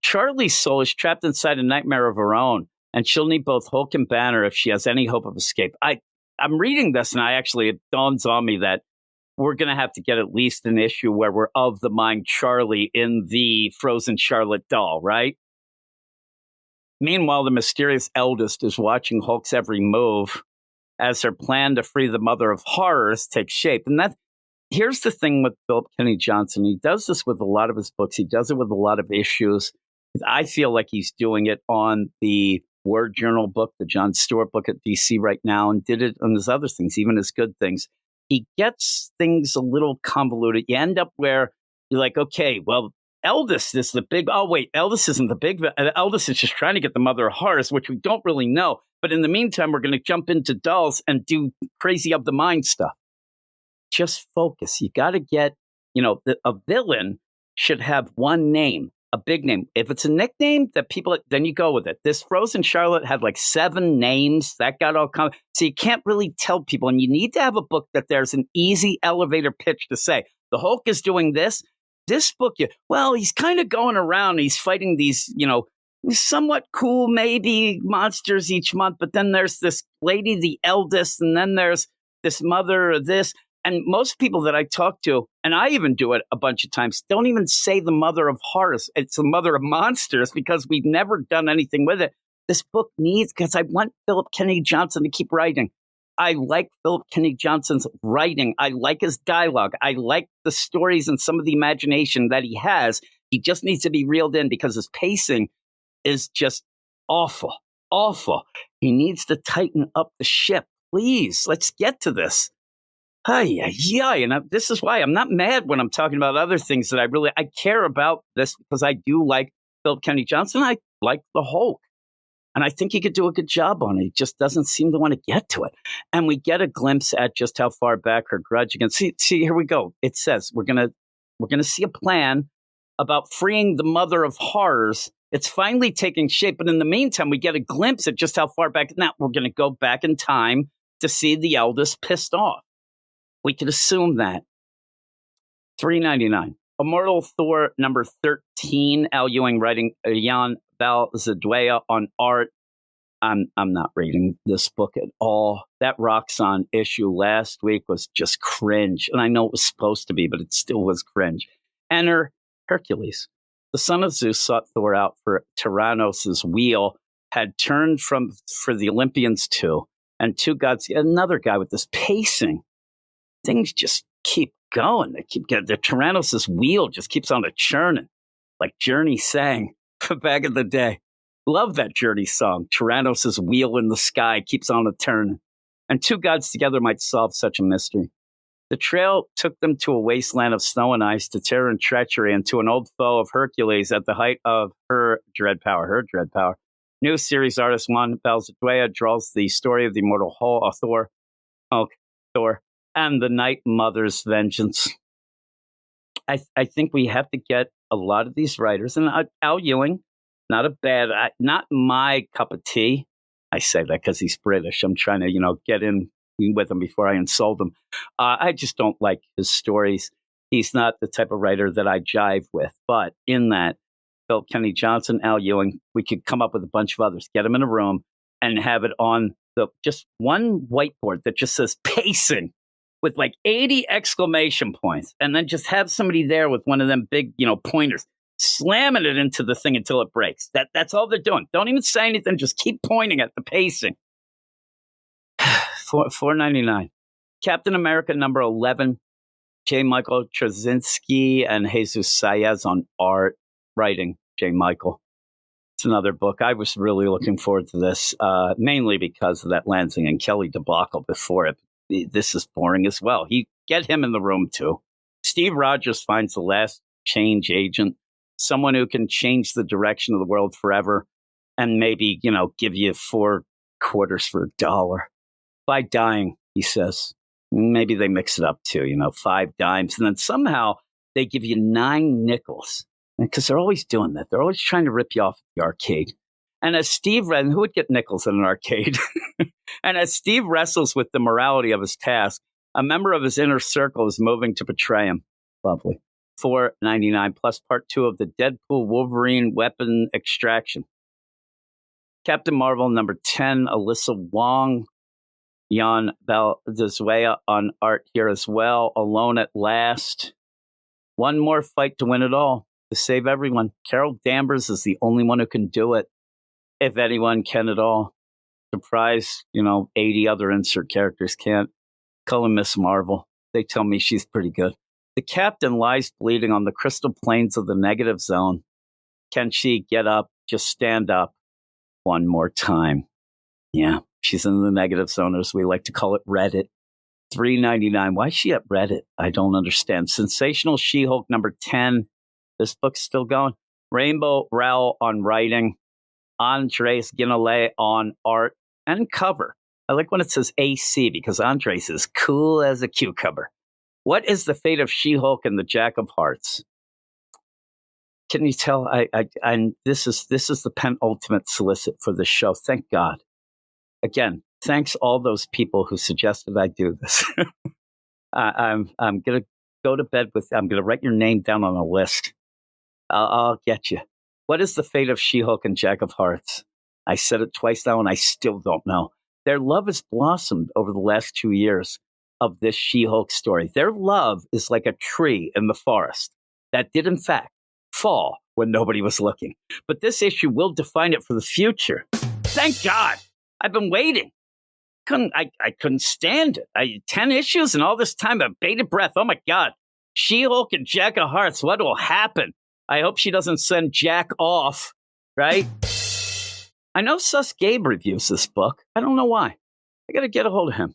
S3: Charlie's soul is trapped inside a nightmare of her own, and she'll need both Hulk and Banner if she has any hope of escape. I'm reading this, and it dawns on me that we're going to have to get at least an issue where we're of the mind Charlie in the frozen Charlotte doll, right? Meanwhile, the mysterious eldest is watching Hulk's every move as her plan to free the Mother of Horrors takes shape. And here's the thing with Philip Kenny Johnson. He does this with a lot of his books. He does it with a lot of issues. I feel like he's doing it on the Word Journal book, the Jon Stewart book at DC right now, and did it on his other things, even his good things. He gets things a little convoluted. You end up where you're like, okay, well, Eldest is the big, oh, wait, Eldest isn't the big, Eldest is just trying to get the Mother of Horrors, which we don't really know. But in the meantime, we're going to jump into dolls and do crazy of the mind stuff. Just focus. You got to get, a villain should have one name, a big name. If it's a nickname that people, then you go with it. This Frozen Charlotte had like 7 names that got all come. So you can't really tell people. And you need to have a book that there's an easy elevator pitch to say, the Hulk is doing this. This book, he's kind of going around. He's fighting these, somewhat cool, maybe monsters each month. But then there's this lady, the eldest, and then there's this mother of this. And most people that I talk to, and I even do it a bunch of times, don't even say the Mother of Horrors. It's the Mother of Monsters because we've never done anything with it. This book needs, because I want Philip Kenny Johnson to keep writing. I like Philip Kenny Johnson's writing. I like his dialogue. I like the stories and some of the imagination that he has. He just needs to be reeled in because his pacing is just awful, awful. He needs to tighten up the ship. Please, let's get to this. And this is why I'm not mad when I'm talking about other things that I care about this, because I do like Philip Kennedy Johnson. I like the Hulk. And I think he could do a good job on it. He just doesn't seem to want to get to it. And we get a glimpse at just how far back her grudge against. See, here we go. It says we're gonna see a plan about freeing the mother of horrors. It's finally taking shape. But in the meantime, we get a glimpse at just how far back. Now we're going to go back in time to see the eldest pissed off. We could assume that. $3.99. Immortal Thor number 13. Al Ewing writing, Jan Balzadua on art. I'm not reading this book at all. That Roxxon issue last week was just cringe. And I know it was supposed to be, but it still was cringe. Enter Hercules. The son of Zeus sought Thor out for Tyrannos' wheel, had turned for the Olympians too. And two gods, another guy with this pacing. Things just keep going. The Tyrannos' wheel just keeps on a churning, like Journey sang back in the day. Love that Journey song. Tyrannos' wheel in the sky keeps on a turning. And two gods together might solve such a mystery. The trail took them to a wasteland of snow and ice, to terror and treachery, and to an old foe of Hercules at the height of her dread power. New series artist Juan Balzadua draws the story of the immortal Thor, and the Night Mother's vengeance. I think we have to get a lot of these writers, and Al Ewing, not my cup of tea. I say that because he's British. I'm trying to, get in with him before I insult him. I just don't like his stories. He's not the type of writer that I jive with. But in that, Philip Kennedy Johnson, Al Ewing, we could come up with a bunch of others, get them in a room, and have it on just one whiteboard that just says pacing with like 80 exclamation points, and then just have somebody there with one of them big, pointers, slamming it into the thing until it breaks. That's all they're doing. Don't even say anything. Just keep pointing at the pacing. $4.99. Captain America number 11. J. Michael Straczynski and Jesus Saez on art. Writing, J. Michael. It's another book. I was really looking forward to this, mainly because of that Lansing and Kelly debacle before it. This is boring as well. Get him in the room too. Steve Rogers finds the last change agent, someone who can change the direction of the world forever, and maybe, give you 4 quarters for $1. By dying, he says. Maybe they mix it up too, 5 dimes, and then somehow they give you 9 nickels. Because they're always doing that. They're always trying to rip you off at the arcade. And as Steve who would get nickels in an arcade? And as Steve wrestles with the morality of his task, a member of his inner circle is moving to betray him. Lovely. $4.99 plus part 2 of the Deadpool Wolverine weapon extraction. Captain Marvel number 10, Alyssa Wong. Jan Balzadua on art here as well. Alone at last. One more fight to win it all. To save everyone. Carol Danvers is the only one who can do it, if anyone can at all. Surprise, 80 other insert characters can't. Call him Miss Marvel. They tell me she's pretty good. The captain lies bleeding on the crystal plains of the negative zone. Can she get up, just stand up one more time? Yeah, she's in the negative zone, as we like to call it, Reddit. $3.99. Why is she at Reddit? I don't understand. Sensational She-Hulk number 10. This book's still going. Rainbow Rowell on writing. Andres Guinole on art and cover. I like when it says AC because Andres is cool as a cucumber. What is the fate of She-Hulk and the Jack of Hearts? Can you tell? This is the penultimate solicit for the show. Thank God. Again, thanks all those people who suggested I do this. I'm gonna go to bed with. I'm gonna write your name down on a list. I'll get you. What is the fate of She-Hulk and Jack of Hearts? I said it twice now, and I still don't know. Their love has blossomed over the last 2 years of this She-Hulk story. Their love is like a tree in the forest that did, in fact, fall when nobody was looking. But this issue will define it for the future. Thank God. I've been waiting. I couldn't stand it. 10 issues and all this time of bated breath. Oh, my God. She-Hulk and Jack of Hearts. What will happen? I hope she doesn't send Jack off, right? I know Sus Gabe reviews this book. I don't know why. I got to get a hold of him.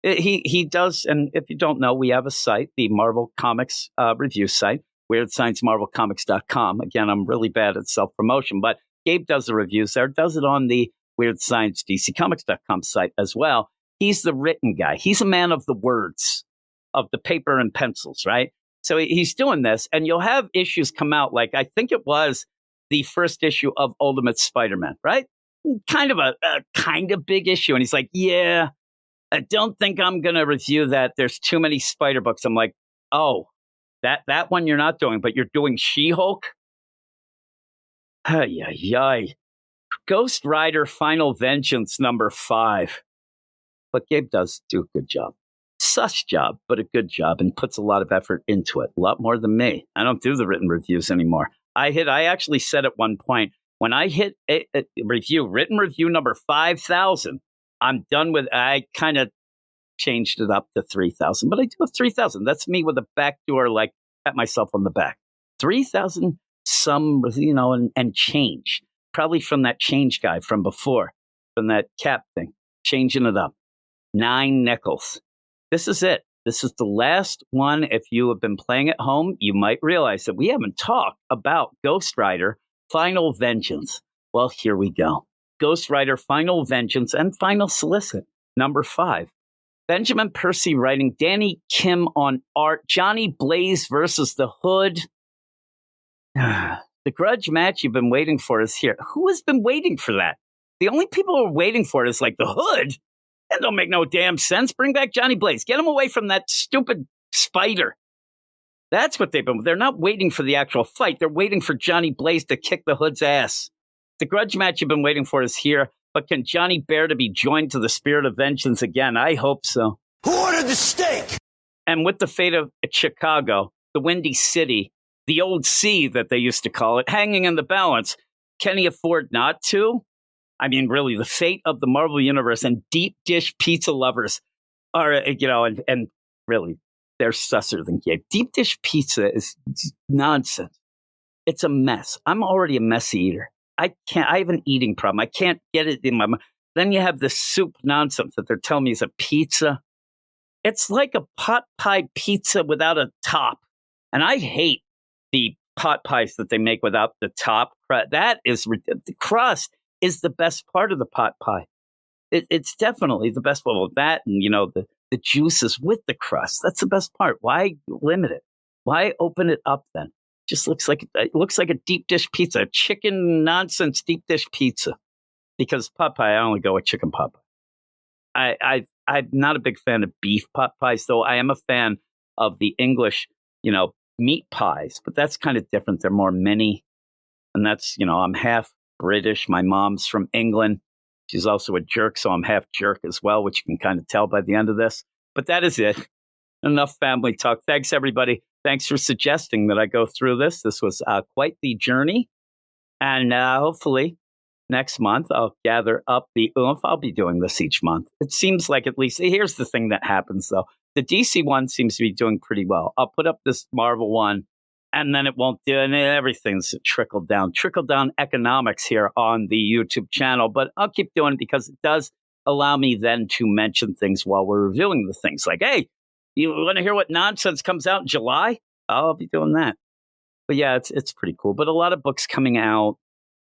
S3: He does, and if you don't know, we have a site, the Marvel Comics review site, WeirdScienceMarvelComics.com. Again, I'm really bad at self-promotion, but Gabe does the reviews there, does it on the WeirdScienceDCComics.com site as well. He's the written guy. He's a man of the words, of the paper and pencils, right? So he's doing this, and you'll have issues come out, like I think it was the first issue of Ultimate Spider-Man, right? Kind of a kind of big issue. And he's like, yeah, I don't think I'm going to review that. There's too many Spider books. I'm like, oh, that one you're not doing, but you're doing She-Hulk? Ay. Ghost Rider Final Vengeance #5. But Gabe does do a good job. Sus job, but a good job, and puts a lot of effort into it. A lot more than me. I don't do the written reviews anymore. I actually said at one point, when I hit a written review number 5,000, I'm done with. I kind of changed it up to 3,000, but I do have 3,000. That's me with a backdoor, like pat myself on the back. 3,000 some, and change. Probably from that change guy from before, from that cap thing, changing it up. 9 nickels. This is it. This is the last one. If you have been playing at home, you might realize that we haven't talked about Ghost Rider Final Vengeance. Well, here we go. Ghost Rider Final Vengeance and Final Solicit #5. Benjamin Percy writing, Danny Kim on art, Johnny Blaze versus the Hood. The grudge match you've been waiting for is here. Who has been waiting for that? The only people who are waiting for it is like the Hood. That don't make no damn sense. Bring back Johnny Blaze. Get him away from that stupid spider. That's what they've been. They're not waiting for the actual fight. They're waiting for Johnny Blaze to kick the Hood's ass. The grudge match you've been waiting for is here. But can Johnny bear to be joined to the spirit of vengeance again? I hope so.
S1: Who ordered the steak?
S3: And with the fate of Chicago, the Windy City, the old sea that they used to call it, hanging in the balance, can he afford not to? I mean, really, the fate of the Marvel Universe and deep dish pizza lovers are, and really, they're susser than Gabe. Deep dish pizza is nonsense. It's a mess. I'm already a messy eater. I have an eating problem. I can't get it in my mouth. Then you have this soup nonsense that they're telling me is a pizza. It's like a pot pie pizza without a top. And I hate the pot pies that they make without the top. That is, the crust is the best part of the pot pie. It's definitely the best part of that. And, the juices with the crust. That's the best part. Why limit it? Why open it up then? Just looks like a deep dish pizza, a chicken nonsense deep dish pizza. Because pot pie, I only go with chicken pot pie. I'm not a big fan of beef pot pies, though. I am a fan of the English, meat pies, but that's kind of different. They're more mini, and that's I'm half British. My mom's from England. She's also a jerk, so I'm half jerk as well, which you can kind of tell by the end of this. But that is it. Enough family talk. Thanks, everybody. Thanks for suggesting that I go through this. This was quite the journey. And hopefully next month I'll gather up the oomph. I'll be doing this each month. It seems like at least, here's the thing that happens, though. The DC one seems to be doing pretty well. I'll put up this Marvel one, and then it won't do, and everything's trickled down economics here on the YouTube channel. But I'll keep doing it because it does allow me then to mention things while we're reviewing the things. Like, hey, you want to hear what nonsense comes out in July? I'll be doing that. But yeah, it's pretty cool. But a lot of books coming out.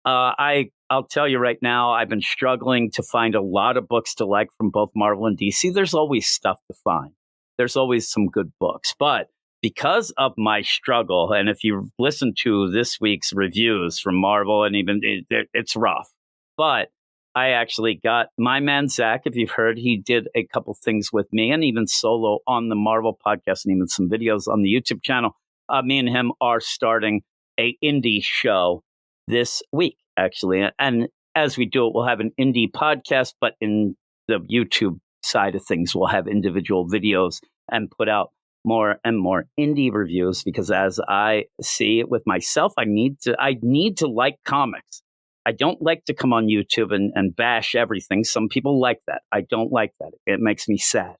S3: I'll tell you right now, I've been struggling to find a lot of books to like from both Marvel and DC. There's always stuff to find. There's always some good books. But because of my struggle, and if you listen to this week's reviews from Marvel, and even it's rough. But I actually got my man Zach, if you've heard, he did a couple things with me and even solo on the Marvel podcast and even some videos on the YouTube channel. Me and him are starting a indie show this week, actually. And as we do it, we'll have an indie podcast, but in the YouTube side of things, we'll have individual videos and put out more and more indie reviews, because as I see it with myself, I need to like comics. I don't like to come on YouTube and bash everything. Some people like that. I don't like that. It makes me sad.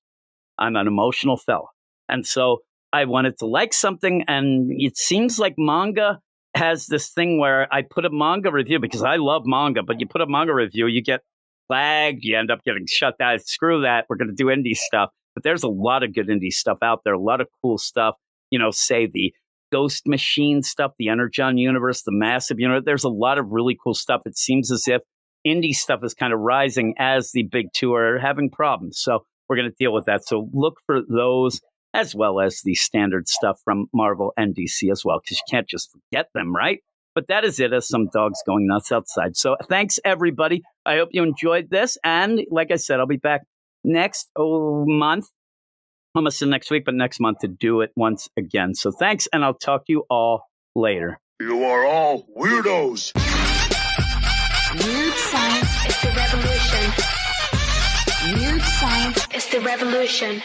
S3: I'm an emotional fella. And so I wanted to like something, and it seems like manga has this thing where I put a manga review, because I love manga, but you put a manga review, you get flagged, you end up getting shut down. Screw that. We're going to do indie stuff. But there's a lot of good indie stuff out there, a lot of cool stuff, say the Ghost Machine stuff, the Energon universe, the Massive universe. There's a lot of really cool stuff. It seems as if indie stuff is kind of rising as the big two are having problems. So we're going to deal with that. So look for those, as well as the standard stuff from Marvel and DC as well, because you can't just forget them, right? But that is it, as some dogs going nuts outside. So thanks, everybody. I hope you enjoyed this. And like I said, I'll be back next month. Almost next week, but next month to do it once again. So thanks, and I'll talk to you all later.
S1: You are all weirdos.
S2: Weird science is the revolution. Weird science is the revolution.